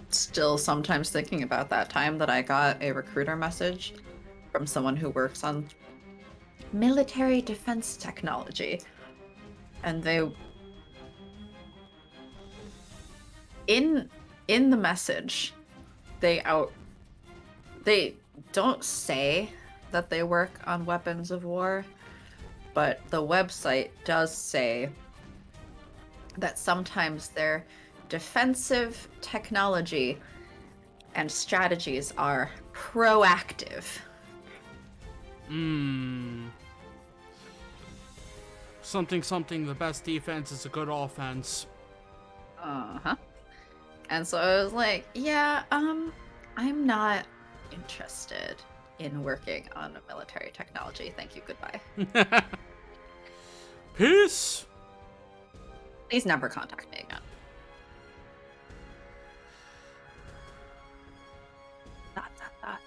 still sometimes thinking about that time that I got a recruiter message from someone who works on military defense technology. And they... In the message, they don't say that they work on weapons of war, but the website does say that sometimes their defensive technology and strategies are proactive. Something, the best defense is a good offense. Uh-huh. And so I was like, yeah, I'm not interested in working on military technology. Thank you, goodbye. Peace! Please never contact me again. Dot, dot, dot.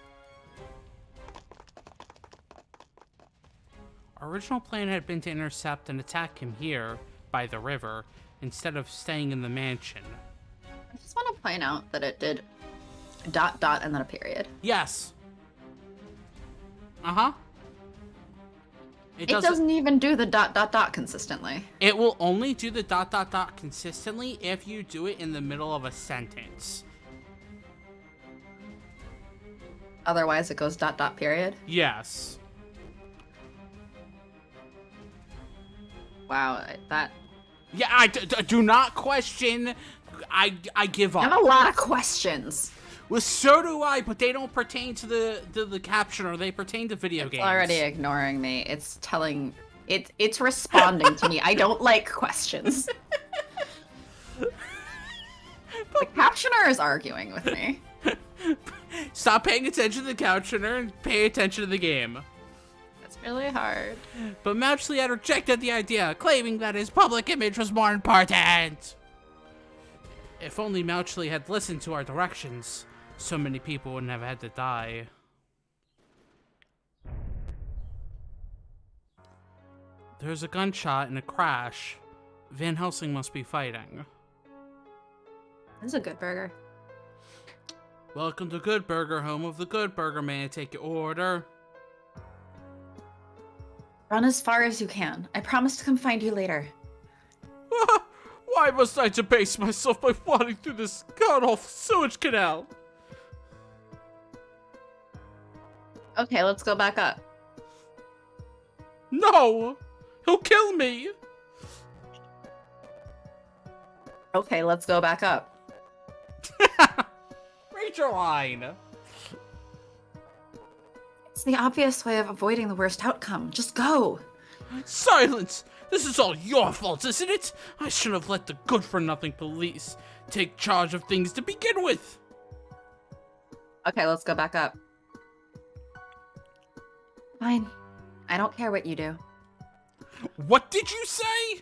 Our original plan had been to intercept and attack him here, by the river, instead of staying in the mansion. I just want to point out that it did dot, dot, and then a period. Yes. Uh-huh. It doesn't even do the dot, dot, dot consistently. It will only do the dot, dot, dot consistently if you do it in the middle of a sentence. Otherwise, it goes dot, dot, period. Yes. Wow, that... Yeah, I do not question. I give up. I have a lot of questions. Well, so do I, but they don't pertain to the captioner. They pertain to video games. It's already ignoring me. It's telling... It's responding to me. I don't like questions. The captioner is arguing with me. Stop paying attention to the captioner and pay attention to the game. It's really hard. But Mouchley had rejected the idea, claiming that his public image was more important. If only Mouchley had listened to our directions, so many people wouldn't have had to die. There's a gunshot and a crash. Van Helsing must be fighting. This is a good burger. Welcome to Good Burger, home of the Good Burger. May I take your order? Run as far as you can. I promise to come find you later. Why must I debase myself by wanting through this god-awful sewage canal? Okay, let's go back up. No! He'll kill me! Okay, let's go back up. Read your line! It's the obvious way of avoiding the worst outcome. Just go! Silence! This is all your fault, isn't it? I should have let the good-for-nothing police take charge of things to begin with! Okay, let's go back up. Fine. I don't care what you do. What did you say?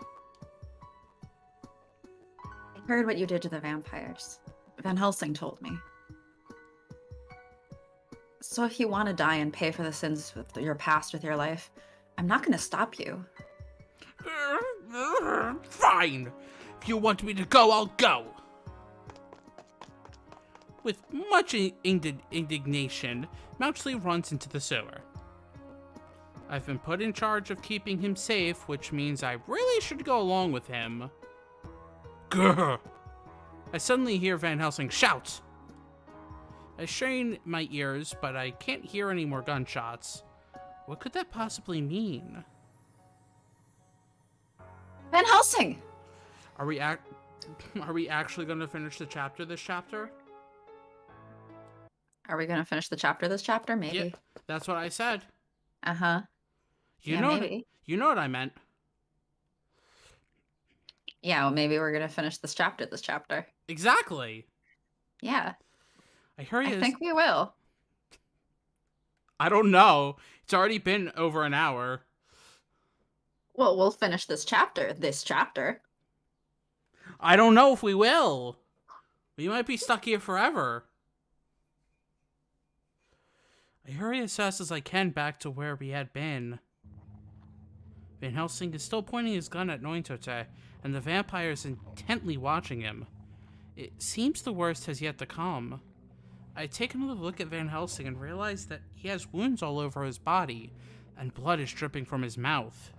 I heard what you did to the vampires. Van Helsing told me. So if you want to die and pay for the sins with your past with your life, I'm not going to stop you. Fine. If you want me to go, I'll go. With much indignation, Mouchley runs into the sewer. I've been put in charge of keeping him safe, which means I really should go along with him. Grr! I suddenly hear Van Helsing shout. I strain my ears, but I can't hear any more gunshots. What could that possibly mean? Van Helsing! Are we actually going to finish the chapter this chapter? Are we going to finish the chapter this chapter? Maybe. Yeah, that's what I said. Uh-huh. You know what I meant. Yeah, well, maybe we're going to finish this chapter. Exactly. Yeah. I think we will. I don't know. It's already been over an hour. Well, we'll finish this chapter. I don't know if we will. We might be stuck here forever. I hurry as fast as I can back to where we had been. Van Helsing is still pointing his gun at Nointote, and the vampire is intently watching him. It seems the worst has yet to come. I take another look at Van Helsing and realize that he has wounds all over his body, and blood is dripping from his mouth.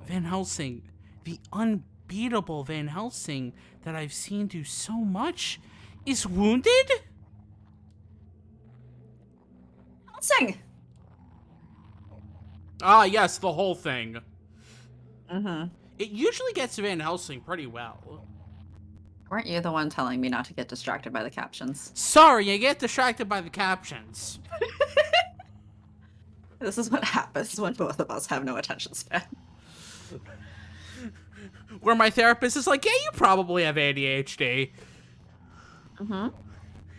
Van Helsing, the unbeatable Van Helsing that I've seen do so much, is wounded? Helsing! Ah, yes, the whole thing. Mm-hmm. It usually gets Van Helsing pretty well. Weren't you the one telling me not to get distracted by the captions? Sorry, I get distracted by the captions. This is what happens when both of us have no attention span. Where my therapist is like, yeah, you probably have ADHD. Mm-hmm.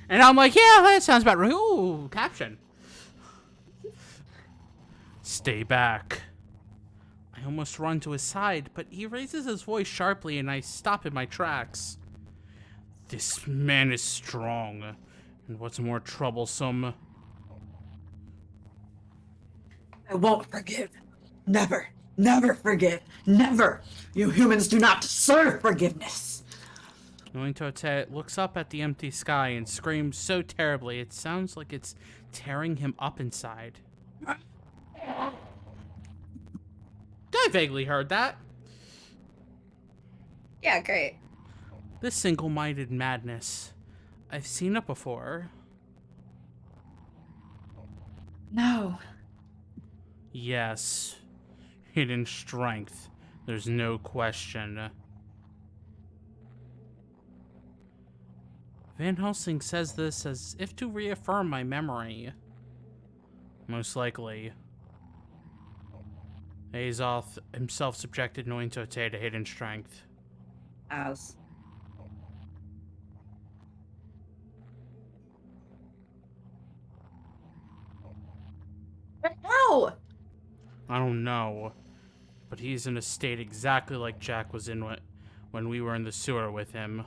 And I'm like, yeah, that sounds about right. Ooh, caption. Stay back. I almost run to his side, but he raises his voice sharply and I stop in my tracks. This man is strong. And what's more troublesome... I won't forgive. Never, never forgive. Never. You humans do not deserve forgiveness. Nointote looks up at the empty sky and screams so terribly it sounds like it's tearing him up inside. I vaguely heard that. Yeah, great. This single-minded madness. I've seen it before. No. Yes. Hidden strength. There's no question. Van Helsing says this as if to reaffirm my memory. Most likely. Azoth himself subjected Nointote to hidden strength. As. How? I don't know. But he's in a state exactly like Jack was in when we were in the sewer with him.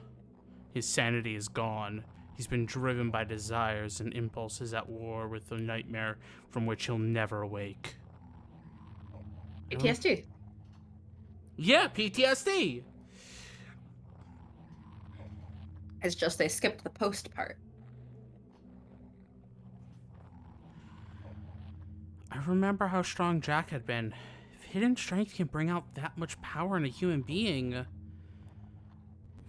His sanity is gone. He's been driven by desires and impulses at war with a nightmare from which he'll never awake. PTSD. Yeah, PTSD! It's just they skipped the post part. I remember how strong Jack had been. If hidden strength can bring out that much power in a human being,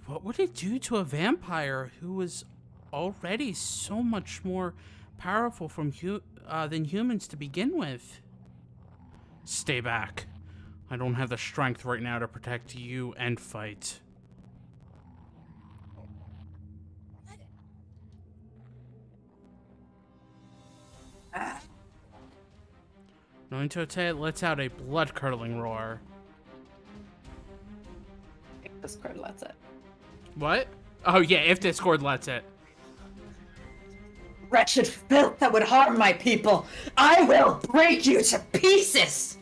what would it do to a vampire who was already so much more powerful than humans to begin with? Stay back. I don't have the strength right now to protect you and fight. Nointote lets out a blood-curdling roar. If Discord lets it. What? Oh yeah, if Discord lets it. Wretched filth that would harm my people! I will break you to pieces!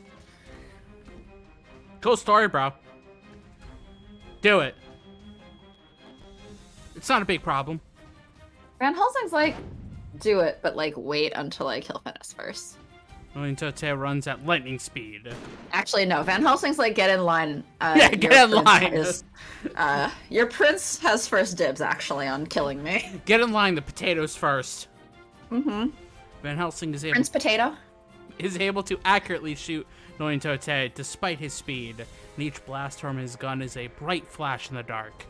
Cool story, bro. Do it. It's not a big problem. Van Helsing's like, do it, but like wait until I kill Finis first. Nointote runs at lightning speed. Actually, no. Van Helsing's like, get in line. Yeah, get in line. Your prince has first dibs, actually, on killing me. Get in line, the potatoes first. Mm-hmm. Van Helsing is Prince Potato? able to accurately shoot Nointote despite his speed, and each blast from his gun is a bright flash in the dark.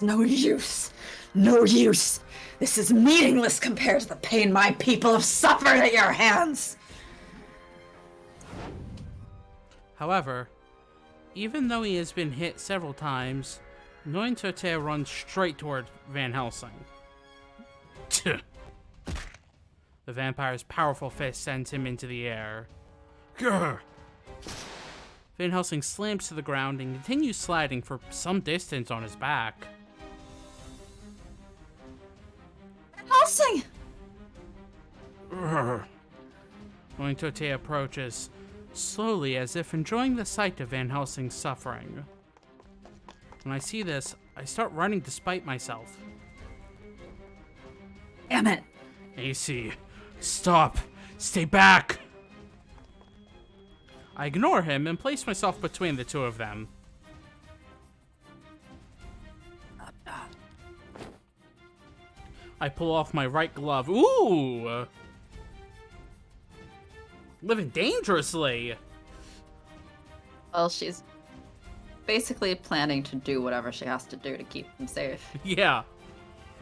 No use. No use. This is meaningless compared to the pain my people have suffered at your hands. However, even though he has been hit several times, Nointote runs straight toward Van Helsing. The vampire's powerful fist sends him into the air. Grr! Van Helsing slams to the ground and continues sliding for some distance on his back. Van Helsing! Nointote approaches, slowly as if enjoying the sight of Van Helsing's suffering. When I see this, I start running despite myself. Damn it! AC, stop! Stay back! I ignore him and place myself between the two of them. I pull off my right glove. Ooh! Living dangerously! Well, she's basically planning to do whatever she has to do to keep him safe. Yeah.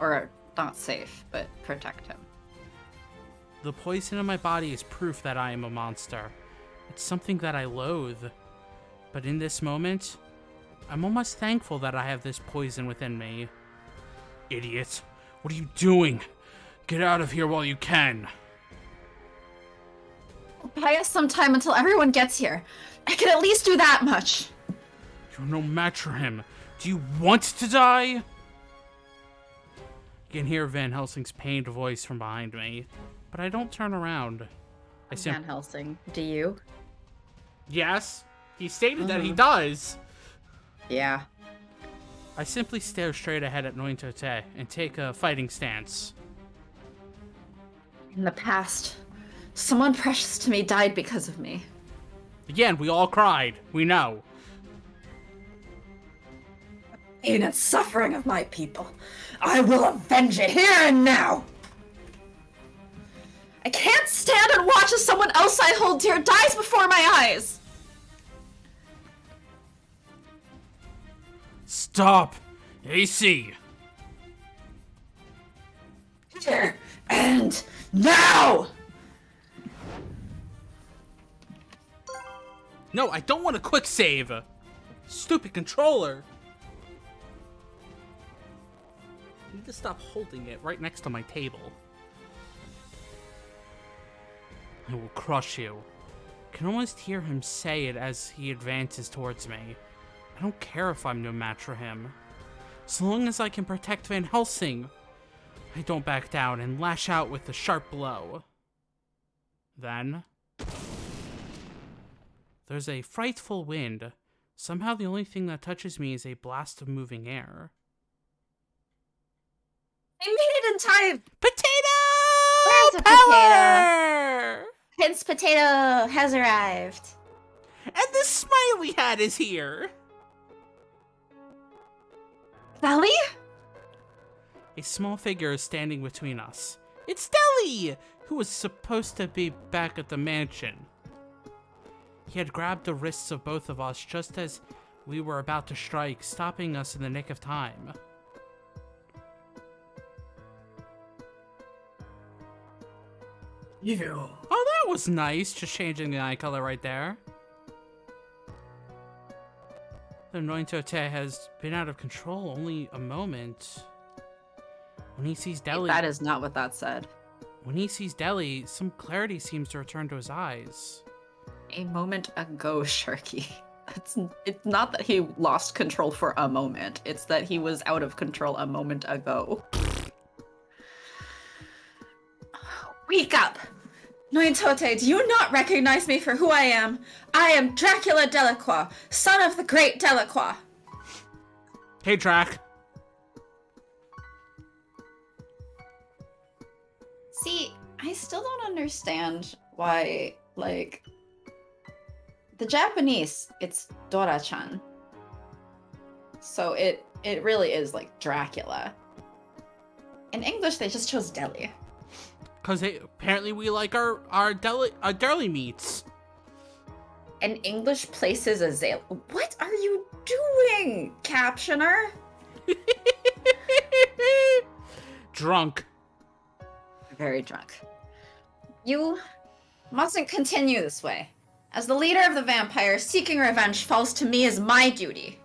Or not safe, but protect him. The poison in my body is proof that I am a monster. It's something that I loathe. But in this moment, I'm almost thankful that I have this poison within me. Idiot. What are you doing? Get out of here while you can. Buy us some time until everyone gets here. I can at least do that much. You're no match for him. Do you want to die? You can hear Van Helsing's pained voice from behind me, but I don't turn around. Van Helsing, do you? Yes, he stated that he does. Yeah. I simply stare straight ahead at Nointote and take a fighting stance. In the past, someone precious to me died because of me. Again, we all cried. We know. The pain and suffering of my people. I will avenge it here and now. I can't stand and watch as someone else I hold dear dies before my eyes. Stop! AC! Here and now! No, I don't want a quick save! Stupid controller! I need to stop holding it right next to my table. I will crush you. I can almost hear him say it as he advances towards me. I don't care if I'm no match for him. So long as I can protect Van Helsing, I don't back down and lash out with a sharp blow. Then, there's a frightful wind. Somehow the only thing that touches me is a blast of moving air. I made it in time! Potato! Where's the power! Prince Potato has arrived. And the smiley hat is here! Deli? A small figure is standing between us. It's Deli, who was supposed to be back at the mansion. He had grabbed the wrists of both of us just as we were about to strike, stopping us in the nick of time. You. Oh, that was nice, just changing the eye color right there. The Nointote has been out of control only a moment. When he sees Deli... That is not what that said. When he sees Deli, some clarity seems to return to his eyes. A moment ago, Sharky. It's not that he lost control for a moment. It's that he was out of control a moment ago. Wake up! Nointote, do you not recognize me for who I am? I am Dracula Delacroix, son of the great Delacroix. Hey, Drac. See, I still don't understand why, like, the Japanese, it's Dora-chan. So it really is like Dracula. In English, they just chose Deli. Because apparently we like our deli meats. And English places Azalea. What are you doing, captioner? Drunk. Very drunk. You mustn't continue this way. As the leader of the vampires, seeking revenge falls to me as my duty.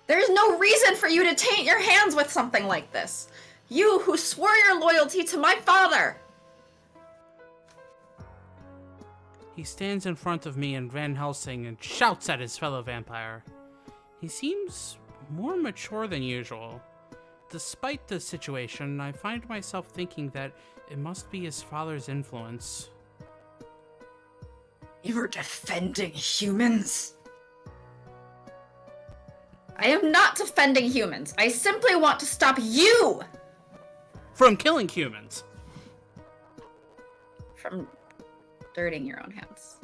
There is no reason for you to taint your hands with something like this. You who swore your loyalty to my father! He stands in front of me and Van Helsing and shouts at his fellow vampire. He seems more mature than usual. Despite the situation, I find myself thinking that it must be his father's influence. You're defending humans? I am not defending humans. I simply want to stop you from killing humans. From dirting your own hands.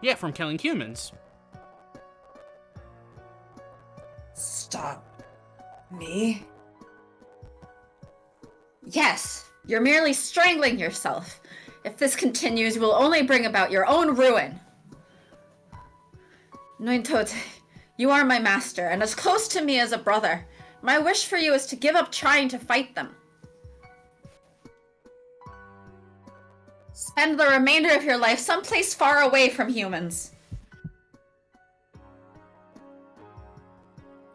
Yeah, from killing humans. Stop me? Yes, you're merely strangling yourself. If this continues, you will only bring about your own ruin. Nointote, you are my master, and as close to me as a brother. My wish for you is to give up trying to fight them. Spend the remainder of your life someplace far away from humans.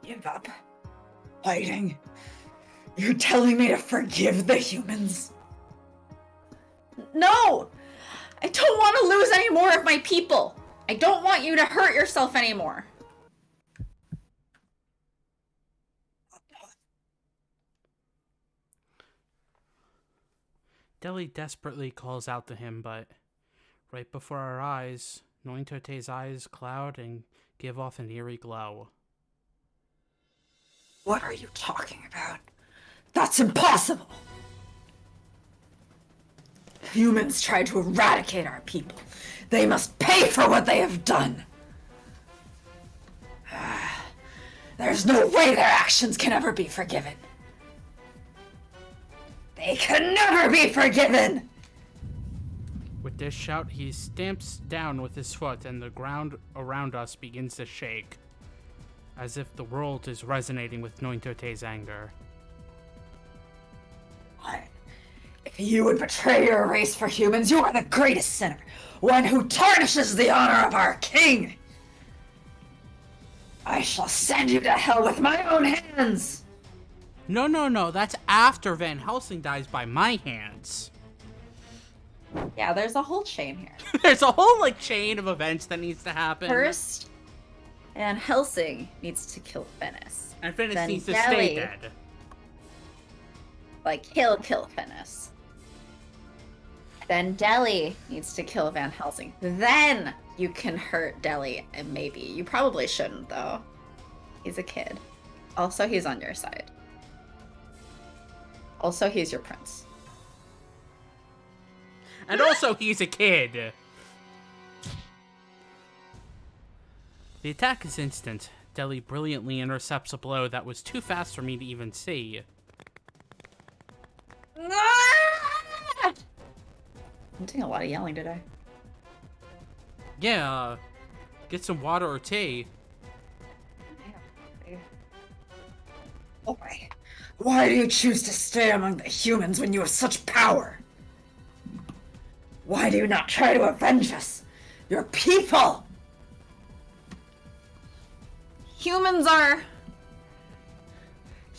Give up fighting. You're telling me to forgive the humans? No! I don't want to lose any more of my people. I don't want you to hurt yourself anymore. Deli desperately calls out to him, but right before our eyes, Nointote's eyes cloud and give off an eerie glow. What are you talking about? That's impossible! Humans tried to eradicate our people. They must pay for what they have done! There's no way their actions can ever be forgiven. They can never be forgiven! With this shout, he stamps down with his foot and the ground around us begins to shake, as if the world is resonating with Nointote's anger. If you would betray your race for humans, you are the greatest sinner, one who tarnishes the honor of our king! I shall send you to hell with my own hands! No, that's after Van Helsing dies by my hands. Yeah, there's a whole chain here. There's a whole, chain of events that needs to happen. First, Van Helsing needs to kill Finis. And Finis then needs to Deli, stay dead. He'll kill Finis. Then Deli needs to kill Van Helsing. Then you can hurt Deli, and maybe. You probably shouldn't, though. He's a kid. Also, he's on your side. Also, he's your prince. And also, he's a kid. The attack is instant. Deli brilliantly intercepts a blow that was too fast for me to even see. I'm doing a lot of yelling today. Yeah, get some water or tea. Why do you choose to stay among the humans when you have such power? Why do you not try to avenge us? Your people! Humans are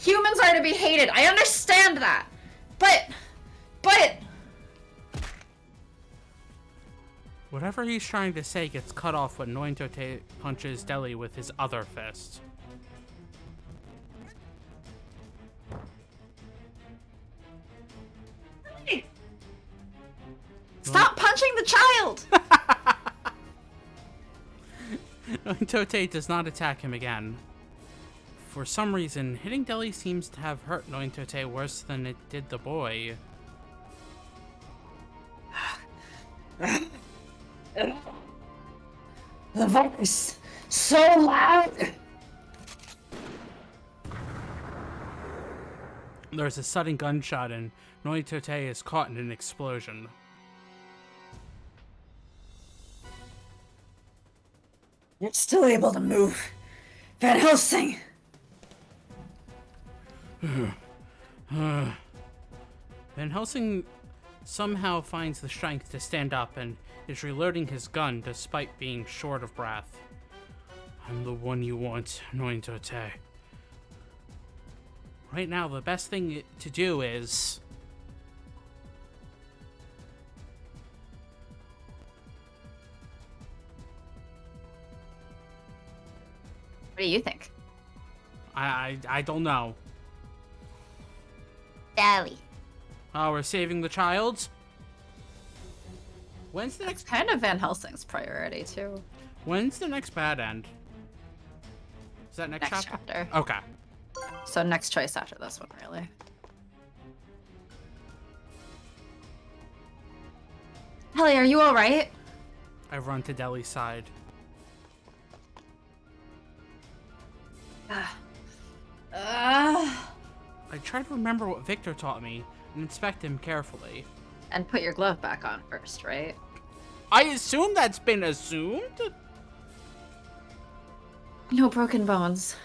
to be hated. I understand that. But... Whatever he's trying to say gets cut off when Nointote punches Deli with his other fist. Stop punching the child! Nointote does not attack him again. For some reason, hitting Deli seems to have hurt Nointote worse than it did the boy. The voice, so loud! There's a sudden gunshot and Nointote is caught in an explosion. You're still able to move. Van Helsing! Van Helsing somehow finds the strength to stand up and is reloading his gun despite being short of breath. I'm the one you want, Nointote. Right now, the best thing to do is... What do you think? I don't know. Deli. Oh, we're saving the child? When's the That's next... kind of Van Helsing's priority, too. When's the next bad end? Is that next chapter? Okay. So next choice after this one, really. Helly, are you alright? I run to Deli's side. I try to remember what Victor taught me and inspect him carefully. And put your glove back on first, right? I assume that's been assumed? No broken bones.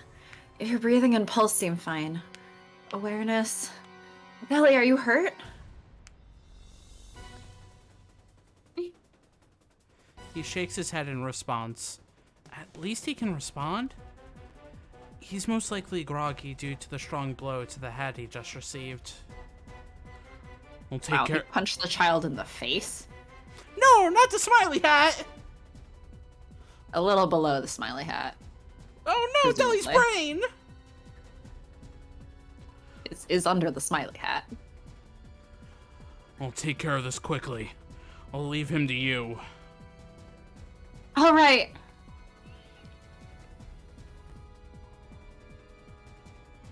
Your breathing and pulse seem fine. Awareness. Belly, are you hurt? He shakes his head in response. At least he can respond? He's most likely groggy due to the strong blow to the head he just received. We'll take care. He punched the child in the face? No, not the smiley hat! A little below the smiley hat. Oh no, Deli's brain! Is under the smiley hat. I'll take care of this quickly. I'll leave him to you. All right.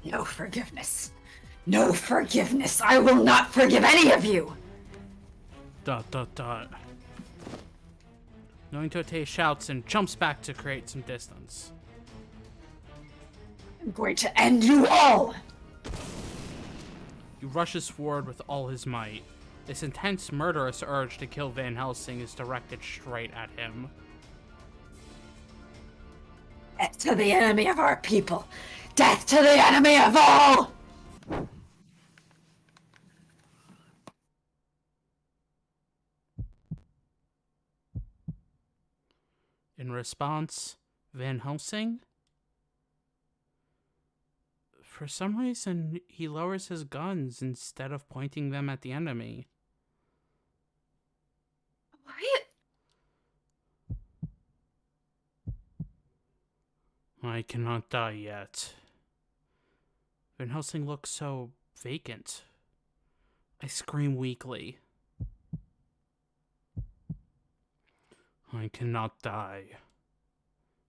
No forgiveness. No forgiveness. I will not forgive any of you. ... Nointote shouts and jumps back to create some distance. I'm going to end you all. He rushes forward with all his might. This intense, murderous urge to kill Van Helsing is directed straight at him. Death to the enemy of our people. Death to the enemy of all! In response, Van Helsing? For some reason, he lowers his guns instead of pointing them at the enemy. What? I cannot die yet. Van Helsing looks so vacant. I scream weakly. I cannot die.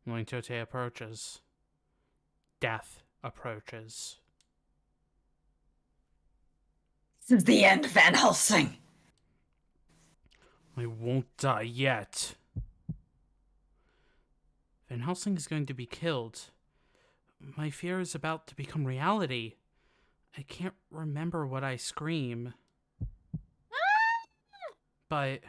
Nointote approaches. Death approaches. This is the end, Van Helsing. I won't die yet. Van Helsing is going to be killed. My fear is about to become reality. I can't remember what I scream. But...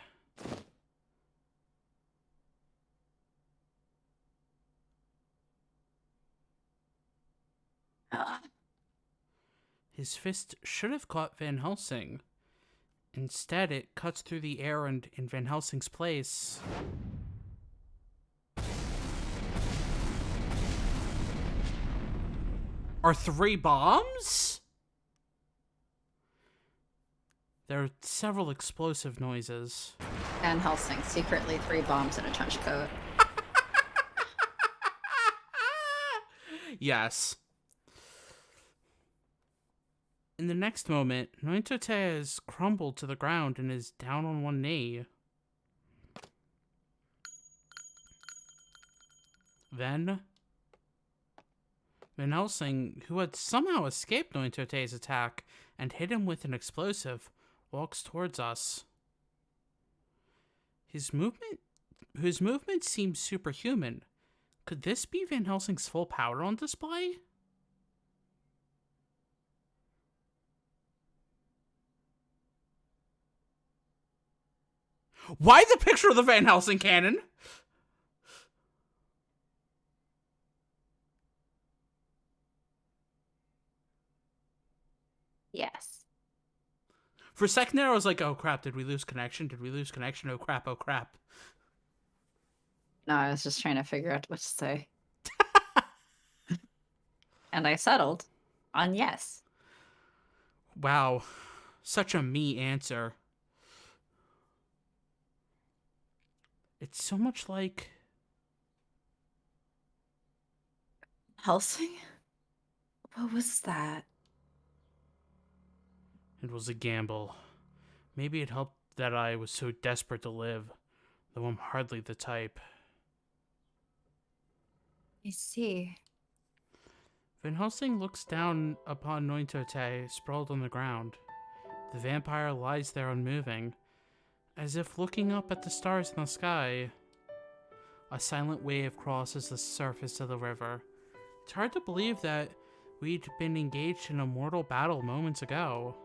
his fist should have caught Van Helsing. Instead, it cuts through the air and in Van Helsing's place. Are 3 bombs? There are several explosive noises. Van Helsing, secretly 3 bombs in a trench coat. Yes. In the next moment, Nointote has crumbled to the ground and is down on one knee. Then, Van Helsing, who had somehow escaped Nointote's attack and hit him with an explosive, walks towards us. His movement seems superhuman. Could this be Van Helsing's full power on display? Why the picture of the Van Helsing cannon? Yes. For a second there, I was like, oh crap, did we lose connection? Did we lose connection? Oh crap, oh crap. No, I was just trying to figure out what to say. And I settled on yes. Wow. Such a me answer. It's so much like... Helsing? What was that? It was a gamble. Maybe it helped that I was so desperate to live, though I'm hardly the type. I see. Van Helsing looks down upon Nointote, sprawled on the ground. The vampire lies there unmoving, as if looking up at the stars in the sky. A silent wave crosses the surface of the river. It's hard to believe that we'd been engaged in a mortal battle moments ago.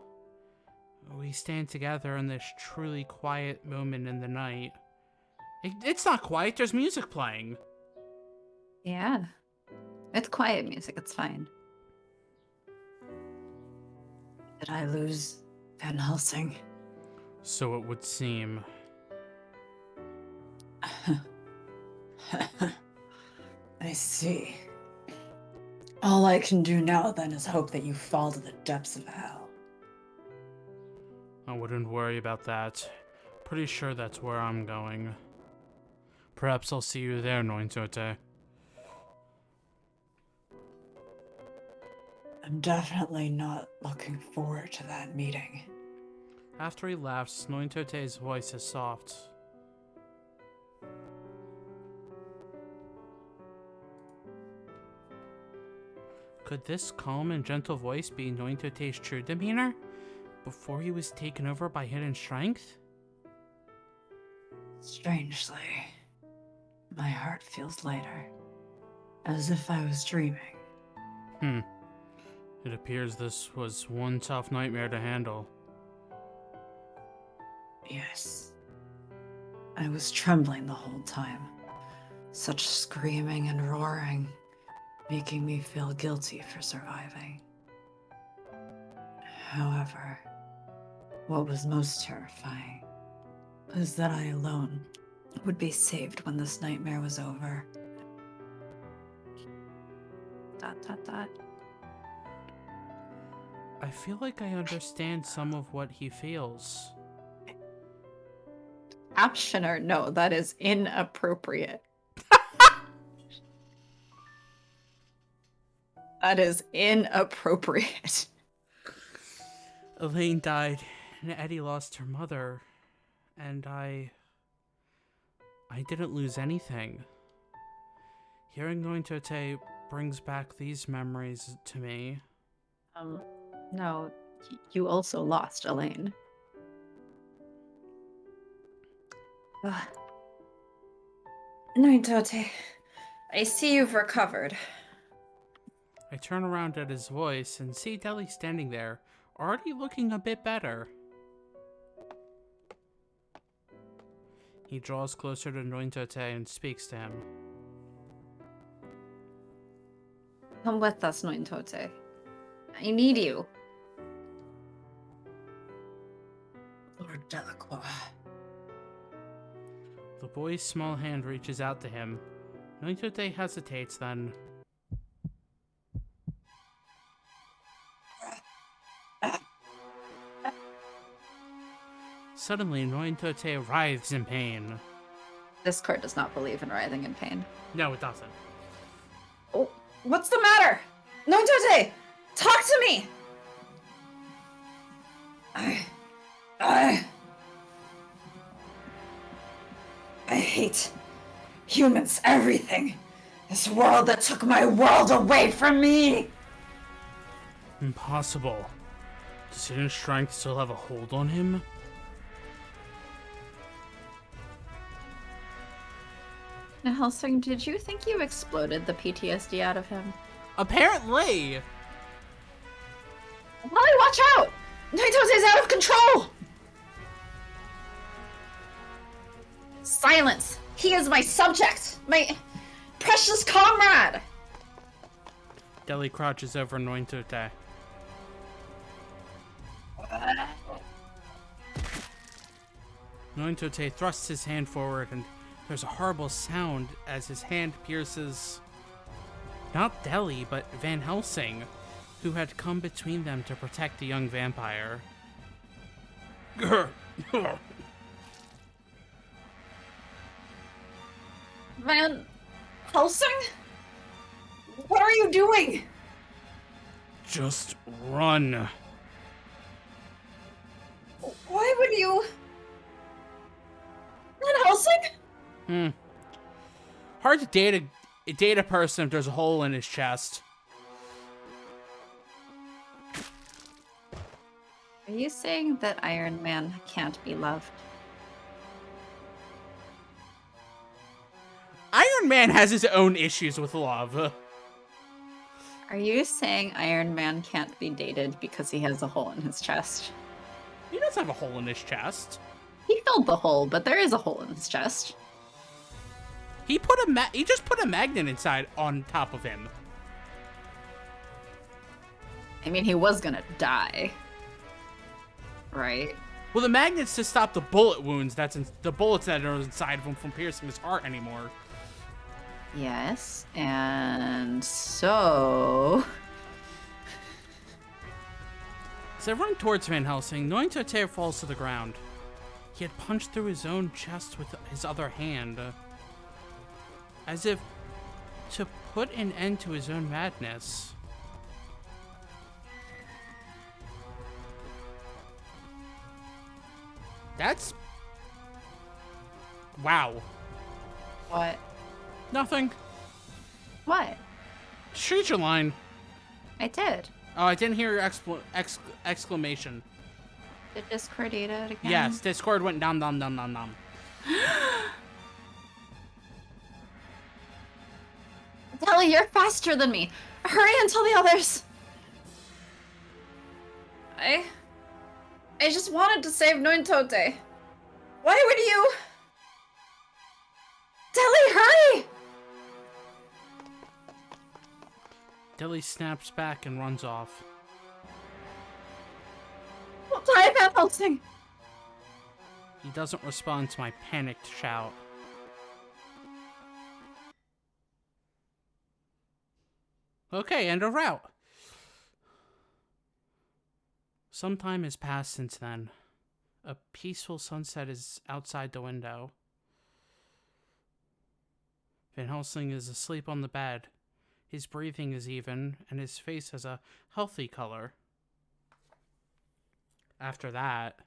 We stand together in this truly quiet moment in the night. It's not quiet, there's music playing. Yeah. It's quiet music, it's fine. Did I lose Van Helsing? So it would seem. I see. All I can do now then is hope that you fall to the depths of hell. I wouldn't worry about that. Pretty sure that's where I'm going. Perhaps I'll see you there, Nointote. I'm definitely not looking forward to that meeting. After he laughs, Nointote's voice is soft. Could this calm and gentle voice be Nointote's true demeanor before he was taken over by hidden strength? Strangely, my heart feels lighter, as if I was dreaming. It appears this was one tough nightmare to handle. Yes. I was trembling the whole time. Such screaming and roaring, making me feel guilty for surviving. However, what was most terrifying was that I alone would be saved when this nightmare was over. ... I feel like I understand some of what he feels. Caption or no, that is inappropriate. That is inappropriate. Elaine died, and Eddie lost her mother, and I didn't lose anything. Hearing Nointote brings back these memories to me. No, you also lost Elaine. Nointote, I see you've recovered. I turn around at his voice and see Deli standing there, already looking a bit better. He draws closer to Nointote and speaks to him. Come with us, Nointote. I need you. Lord Delacroix. The boy's small hand reaches out to him. Nointote hesitates then. Suddenly, Nointote writhes in pain. This court does not believe in writhing in pain. No, it doesn't. Oh, what's the matter? Nointote, talk to me! I hate humans, everything. This world that took my world away from me. Impossible. Does hidden strength still have a hold on him? Now, Helsing, did you think you exploded the PTSD out of him? Apparently! Molly, watch out! Nointote's out of control! Silence! He is my subject! My precious comrade! Deli crouches over Nointote. Nointote thrusts his hand forward and there's a horrible sound as his hand pierces not Deli, but Van Helsing, who had come between them to protect the young vampire. Van Helsing? What are you doing? Just run. Why would you... Van Helsing? Hard to date a person if there's a hole in his chest. Are you saying that Iron Man can't be loved? Iron Man has his own issues with love. Are you saying Iron Man can't be dated because he has a hole in his chest? He does have a hole in his chest. He filled the hole, but there is a hole in his chest. He just put a magnet inside on top of him. I mean, he was gonna die. Right? Well, the magnet's to stop the bullet wounds the bullets that are inside of him from piercing his heart anymore. Yes, and so... As they run towards Van Helsing, knowing Tote falls to the ground. He had punched through his own chest with his other hand, as if to put an end to his own madness. That's... wow. What? Nothing. What? Just read your line. I did. Oh, I didn't hear your exclamation. Did Discord eat it again? Yes, Discord went down. Telly, you're faster than me. Hurry and tell the others. I just wanted to save Nointote. Why would you? Telly, hurry! Dilly snaps back and runs off. We'll die Van Helsing. He doesn't respond to my panicked shout. Okay, end of route. Some time has passed since then. A peaceful sunset is outside the window. Van Helsing is asleep on the bed. His breathing is even, and his face has a healthy color. After that,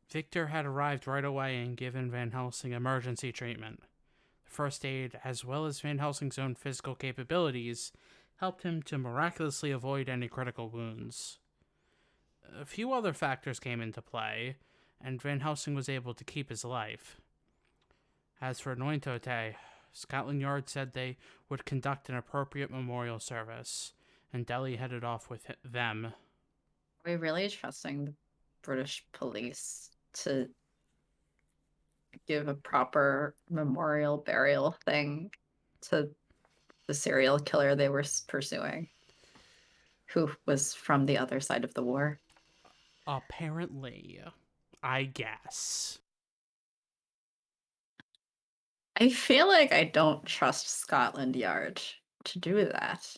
Victor had arrived right away and given Van Helsing emergency treatment. First aid, as well as Van Helsing's own physical capabilities, helped him to miraculously avoid any critical wounds. A few other factors came into play, and Van Helsing was able to keep his life. As for Nointote, Scotland Yard said they would conduct an appropriate memorial service, and Delhi headed off with them. Are we really trusting the British police to give a proper memorial burial thing to the serial killer they were pursuing, who was from the other side of the war? Apparently, I guess. I feel like I don't trust Scotland Yard to do that.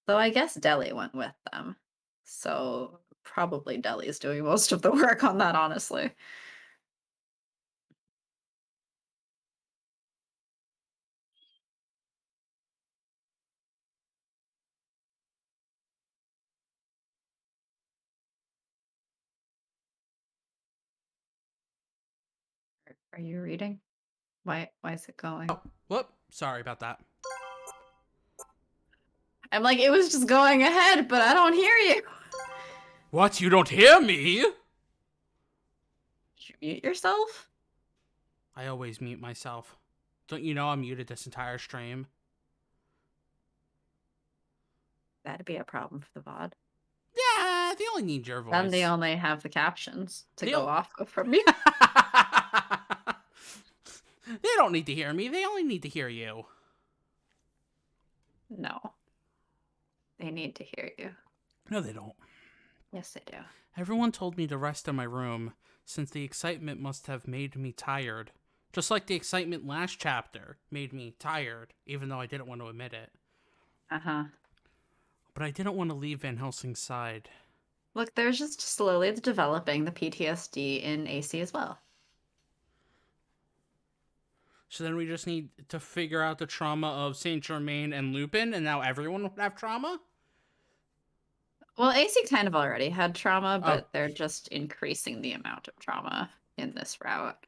Though I guess Delhi went with them. So probably Delhi's doing most of the work on that, honestly. Are you reading? Why is it going? Oh, whoop. Sorry about that. I'm like, it was just going ahead, but I don't hear you. What? You don't hear me? Did you mute yourself? I always mute myself. Don't you know I'm muted this entire stream? That'd be a problem for the VOD. Yeah, they only need your voice. Then they only have the captions to go off from you. They don't need to hear me. They only need to hear you. No. They need to hear you. No, they don't. Yes, they do. Everyone told me to rest in my room, since the excitement must have made me tired. Just like the excitement last chapter made me tired, even though I didn't want to admit it. Uh-huh. But I didn't want to leave Van Helsing's side. Look, they're just slowly developing the PTSD in AC as well. So then we just need to figure out the trauma of Saint Germain and Lupin, and now everyone will have trauma? Well, AC kind of already had trauma, but they're just increasing the amount of trauma in this route.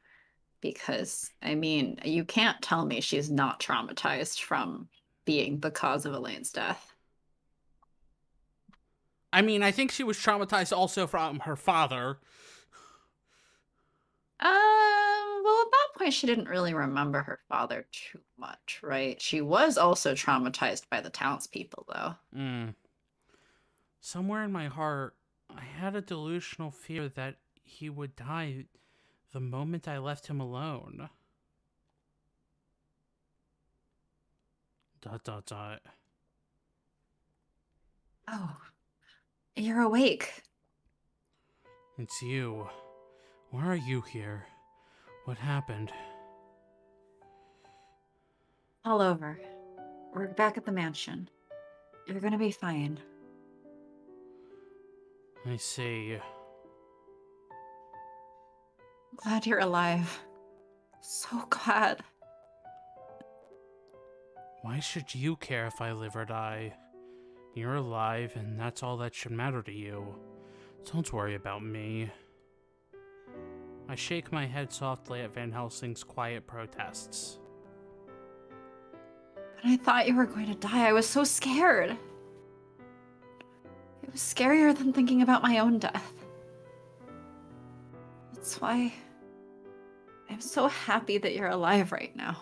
Because, I mean, you can't tell me she's not traumatized from being the cause of Elaine's death. I mean, I think she was traumatized also from her father. Well, at that point, she didn't really remember her father too much, right? She was also traumatized by the townspeople, though. Somewhere in my heart, I had a delusional fear that he would die the moment I left him alone. ... Oh, you're awake. It's you. Why are you here? What happened? All over. We're back at the mansion. You're gonna be fine. I see. Glad you're alive. So glad. Why should you care if I live or die? You're alive, and that's all that should matter to you. Don't worry about me. I shake my head softly at Van Helsing's quiet protests. When I thought you were going to die, I was so scared. It was scarier than thinking about my own death. That's why I'm so happy that you're alive right now.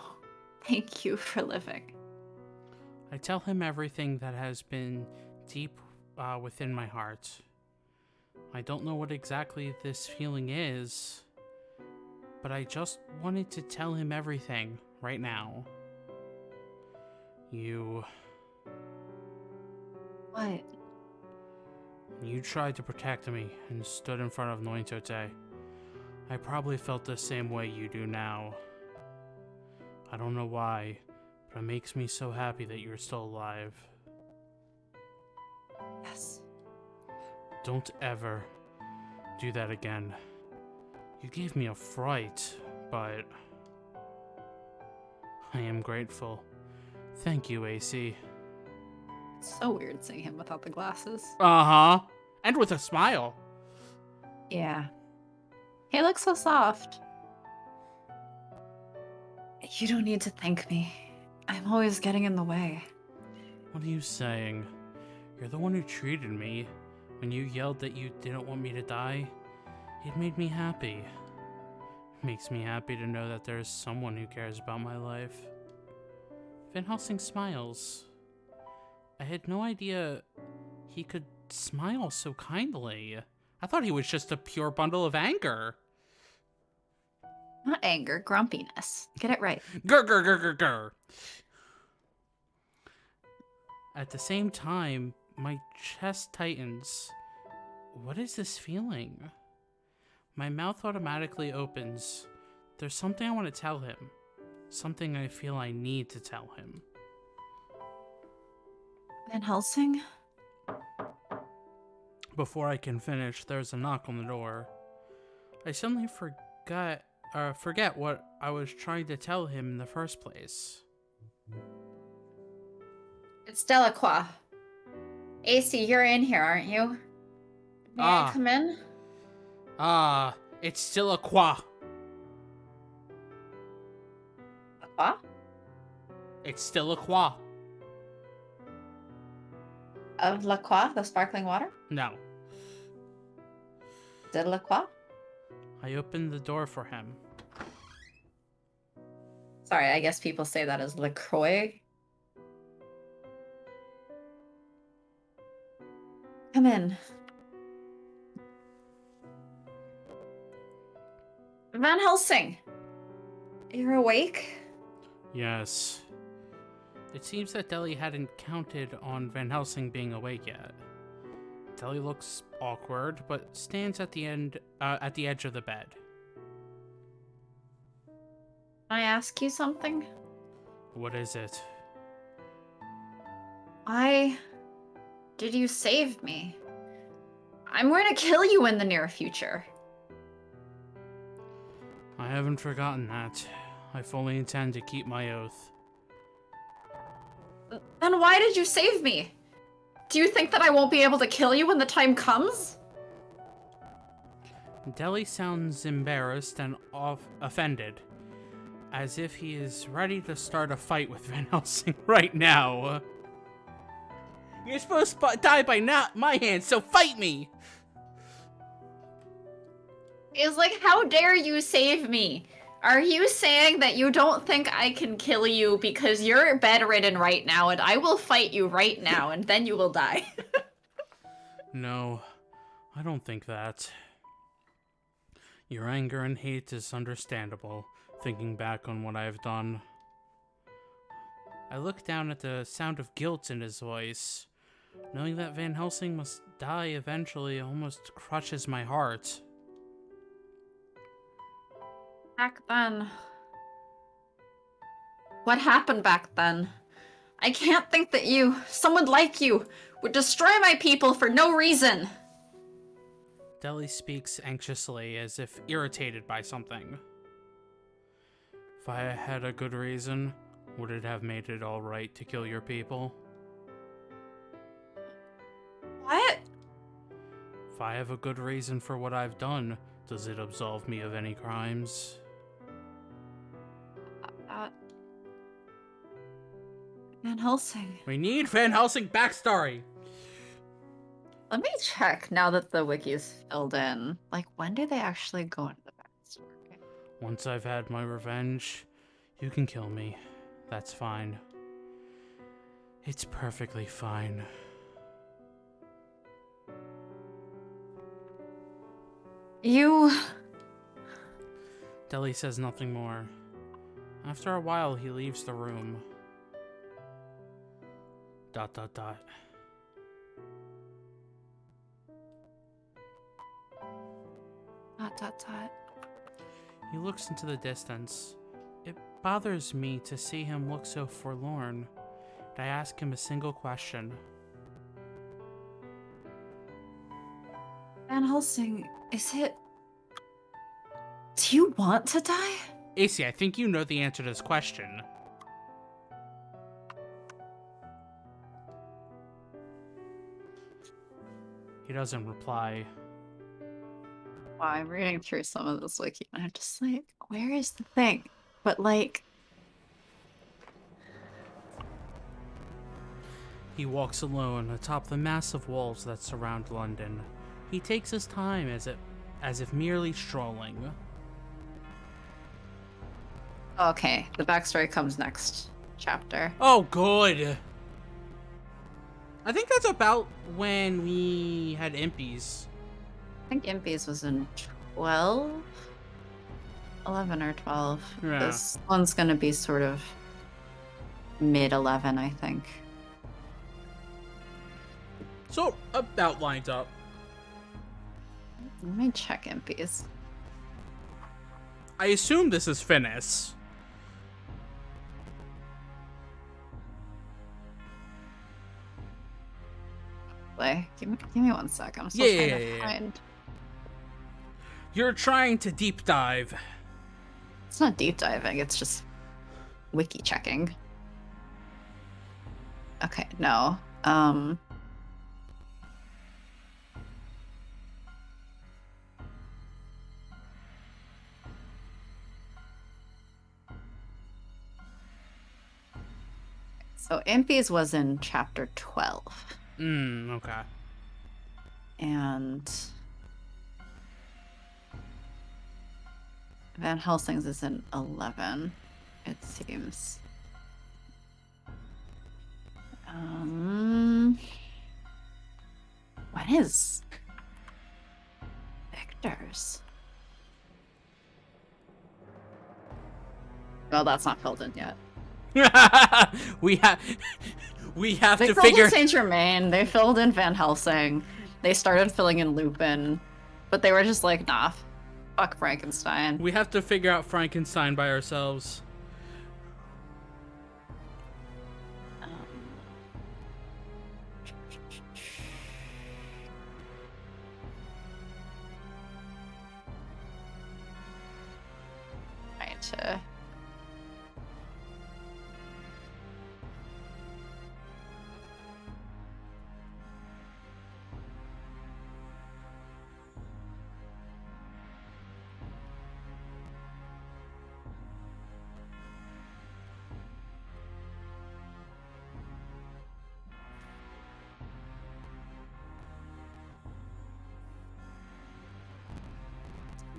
Thank you for living. I tell him everything that has been deep within my heart. I don't know what exactly this feeling is, but I just wanted to tell him everything right now. What? You tried to protect me and stood in front of Nointote. I probably felt the same way you do now. I don't know why, but it makes me so happy that you're still alive. Yes. Don't ever do that again. You gave me a fright, but I am grateful. Thank you, AC. It's so weird seeing him without the glasses. Uh-huh. And with a smile. Yeah. He looks so soft. You don't need to thank me. I'm always getting in the way. What are you saying? You're the one who treated me. When you yelled that you didn't want me to die, it made me happy. It makes me happy to know that there's someone who cares about my life. Van Helsing smiles. I had no idea he could smile so kindly. I thought he was just a pure bundle of anger. Not anger, grumpiness. Get it right. Grr, grr, grr, grr, grr. At the same time, my chest tightens. What is this feeling? My mouth automatically opens. There's something I want to tell him. Something I feel I need to tell him. Van Helsing? Before I can finish, there's a knock on the door. I suddenly forget what I was trying to tell him in the first place. It's Delacroix. AC, you're in here, aren't you? May I come in? It's still a qua. Lacroix? It's still a qua. Of Lacroix, the sparkling water? No. De Lacroix? I opened the door for him. Sorry, I guess people say that as LaCroix. Come in. Van Helsing! You're awake? Yes. It seems that Deli hadn't counted on Van Helsing being awake yet. Deli looks awkward, but stands at the edge of the bed. Can I ask you something? What is it? Why did you save me? I'm going to kill you in the near future. I haven't forgotten that. I fully intend to keep my oath. Then why did you save me? Do you think that I won't be able to kill you when the time comes? Deli sounds embarrassed and offended, as if he is ready to start a fight with Van Helsing right now. You're supposed to die by my hands, so fight me! It's like, how dare you save me? Are you saying that you don't think I can kill you because you're bedridden right now and I will fight you right now and then you will die? No, I don't think that. Your anger and hate is understandable, thinking back on what I have done. I look down at the sound of guilt in his voice. Knowing that Van Helsing must die eventually almost crushes my heart. Back then, What happened back then? I can't think that you, someone like you, would destroy my people for no reason. Deli speaks anxiously, as if irritated by something. If I had a good reason, would it have made it all right to kill your people? What? If I have a good reason for what I've done, does it absolve me of any crimes? Van Helsing. We need Van Helsing backstory! Let me check now that the wiki's filled in. Like, when do they actually go into the backstory? Once I've had my revenge, you can kill me. That's fine. It's perfectly fine. You... Deli says nothing more. After a while, he leaves the room. ... He looks into the distance. It bothers me to see him look so forlorn. I ask him a single question. Van Helsing, is it... Do you want to die? AC, I think you know the answer to this question. He doesn't reply. Wow, I'm reading through some of this wiki and I'm just like, where is the thing? But like... He walks alone atop the massive walls that surround London. He takes his time as if merely strolling. Okay, the backstory comes next chapter. Oh, good! I think that's about when we had Impies. I think Impies was in 12? 11 or 12. Yeah. This one's gonna be sort of mid-11, I think. So, about lines up. Let me check Impies. I assume this is Finis. Give me 1 sec. I'm still trying to find... You're trying to deep dive. It's not deep diving, it's just wiki checking. Okay, no. So Impies was in chapter 12. Okay. And Van Helsing's is in 11, it seems. What is Victor's? Well, that's not filled in yet. we have they to filled figure in Saint Germain, they filled in Van Helsing, they started filling in Lupin, but they were just like, nah, fuck Frankenstein. We have to figure out Frankenstein by ourselves. Trying to...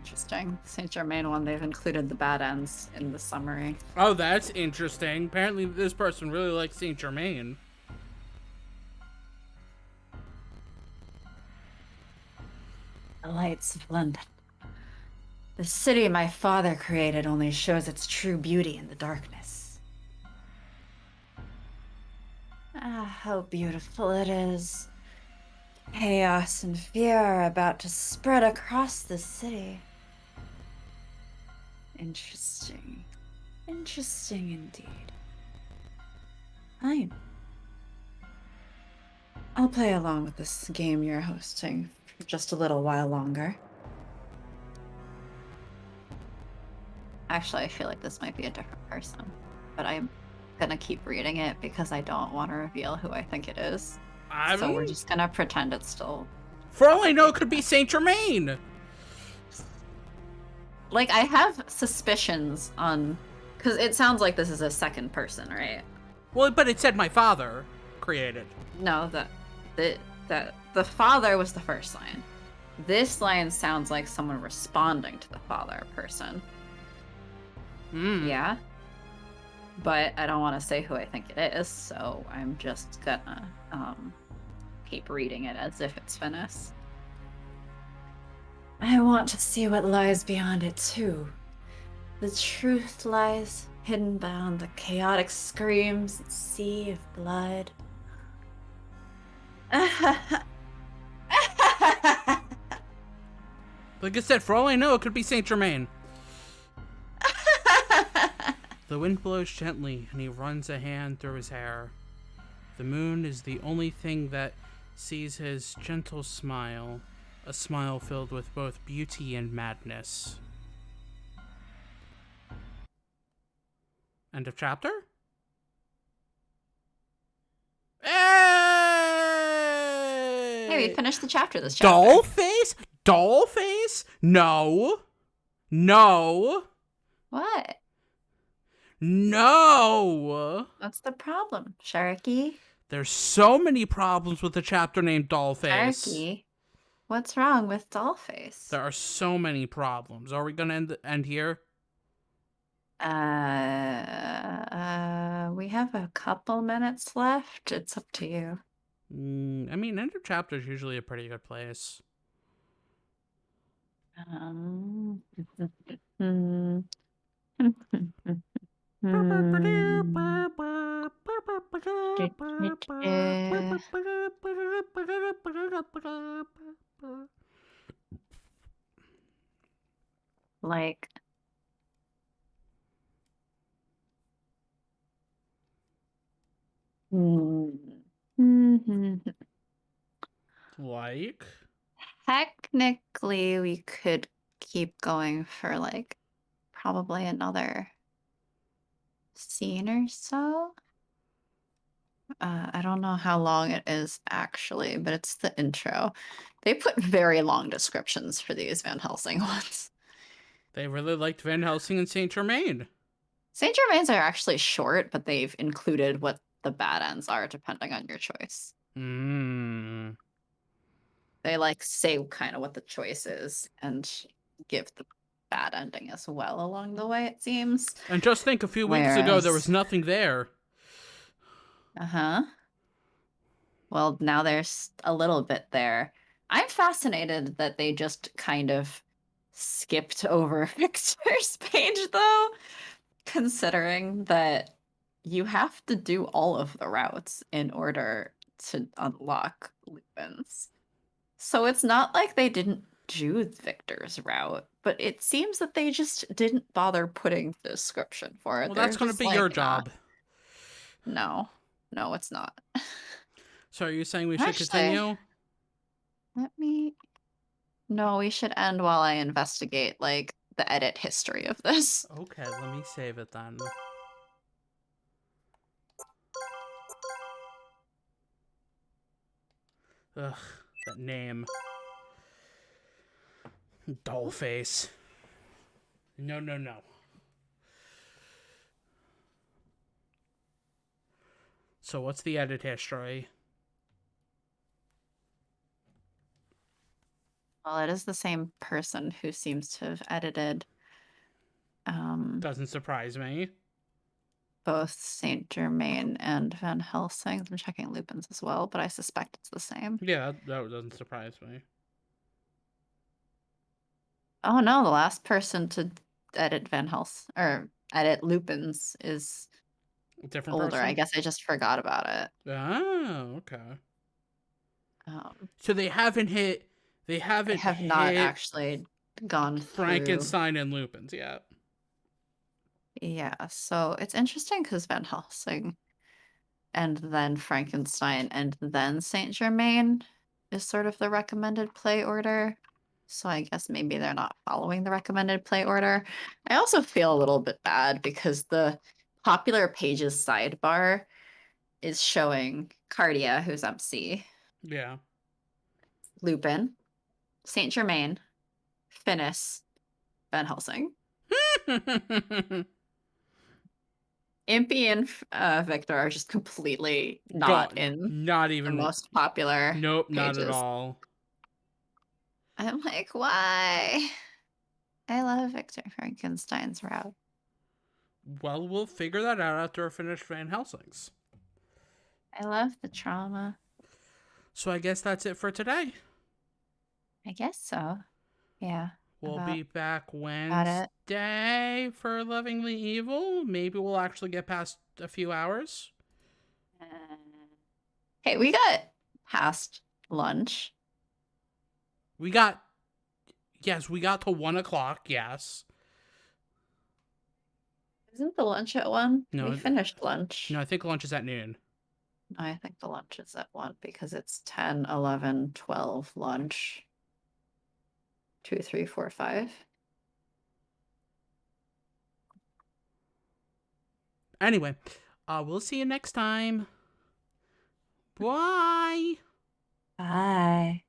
Interesting. Saint Germain one, they've included the bad ends in the summary. Oh, that's interesting. Apparently this person really likes Saint Germain. The lights of London. The city my father created only shows its true beauty in the darkness. Ah, how beautiful it is. Chaos and fear are about to spread across the city. Interesting. Interesting indeed. Fine. I'll play along with this game you're hosting for just a little while longer. Actually, I feel like this might be a different person, but I'm gonna keep reading it because I don't want to reveal who I think it is. So we're just gonna pretend it's still... For all I know, it could be Saint Germain! Like, I have suspicions on... Because it sounds like this is a second person, right? Well, but it said my father created. No, the father was the first line. This line sounds like someone responding to the father person. Yeah. But I don't want to say who I think it is, so I'm just gonna keep reading it as if it's finished. I want to see what lies beyond it, too. The truth lies hidden beyond the chaotic screams and sea of blood. Like I said, for all I know, it could be Saint Germain. The wind blows gently, and he runs a hand through his hair. The moon is the only thing that sees his gentle smile, a smile filled with both beauty and madness. End of chapter? Hey! Hey, we finished the chapter this chapter. Dollface? Dollface? No. No. What? No! What's the problem, Sharky? There's so many problems with the chapter named Dollface. Sharky, what's wrong with Dollface? There are so many problems. Are we gonna end here? We have a couple minutes left. It's up to you. I mean, end of chapter is usually a pretty good place. Like, Like? technically, we could keep going for like probably another scene or so. I don't know how long it is actually, but it's the intro. They put very long descriptions for these Van Helsing ones. They really liked Van Helsing and Saint Germain. Saint Germain's are actually short, but they've included what the bad ends are depending on your choice. They like say kind of what the choice is and give the bad ending as well along the way, it seems. And just think, a few weeks ago there was nothing there. Well, now there's a little bit there. I'm fascinated that they just kind of skipped over Victor's page, though, considering that you have to do all of the routes in order to unlock Lupin's. So it's not like they didn't do Victor's route, but it seems that they just didn't bother putting the description for it. Well, that's going to be your job. No, it's not. So are you saying we should continue? No, we should end while I investigate, like, the edit history of this. Okay, let me save it then. Ugh, that name. Dollface. No. So what's the edit history? Well, it is the same person who seems to have edited Doesn't surprise me. both Saint Germain and Van Helsing. I'm checking Lupin's as well, but I suspect it's the same. Yeah, that doesn't surprise me. Oh no, the last person to edit Van Helsing or edit Lupin's is A different older. person? I guess I just forgot about it. Oh, okay. So they haven't hit. They have not actually gone Frankenstein and Lupin's yet. Yeah, so it's interesting because Van Helsing and then Frankenstein and then Saint Germain is sort of the recommended play order. So I guess maybe they're not following the recommended play order. I also feel a little bit bad because the popular pages sidebar is showing Cardia, who's MC, Yeah. Lupin, Saint Germain, Finis, Van Helsing. Impy and Victor are just completely not Gone. in Not the even. most popular Nope, not at pages. all. I'm like, why? I love Victor Frankenstein's route. Well, we'll figure that out after I finish Van Helsing's. I love the trauma. So I guess that's it for today. I guess so. Yeah. We'll About be back it. Wednesday for Lovingly Evil. Maybe we'll actually get past a few hours. Hey, we got past lunch. We got to 1 o'clock, yes. Isn't the lunch at 1? No, We finished lunch. No, I think lunch is at noon. I think the lunch is at 1 because it's 10, 11, 12 lunch. 2, 3, 4, 5. Anyway, we'll see you next time. Bye. Bye.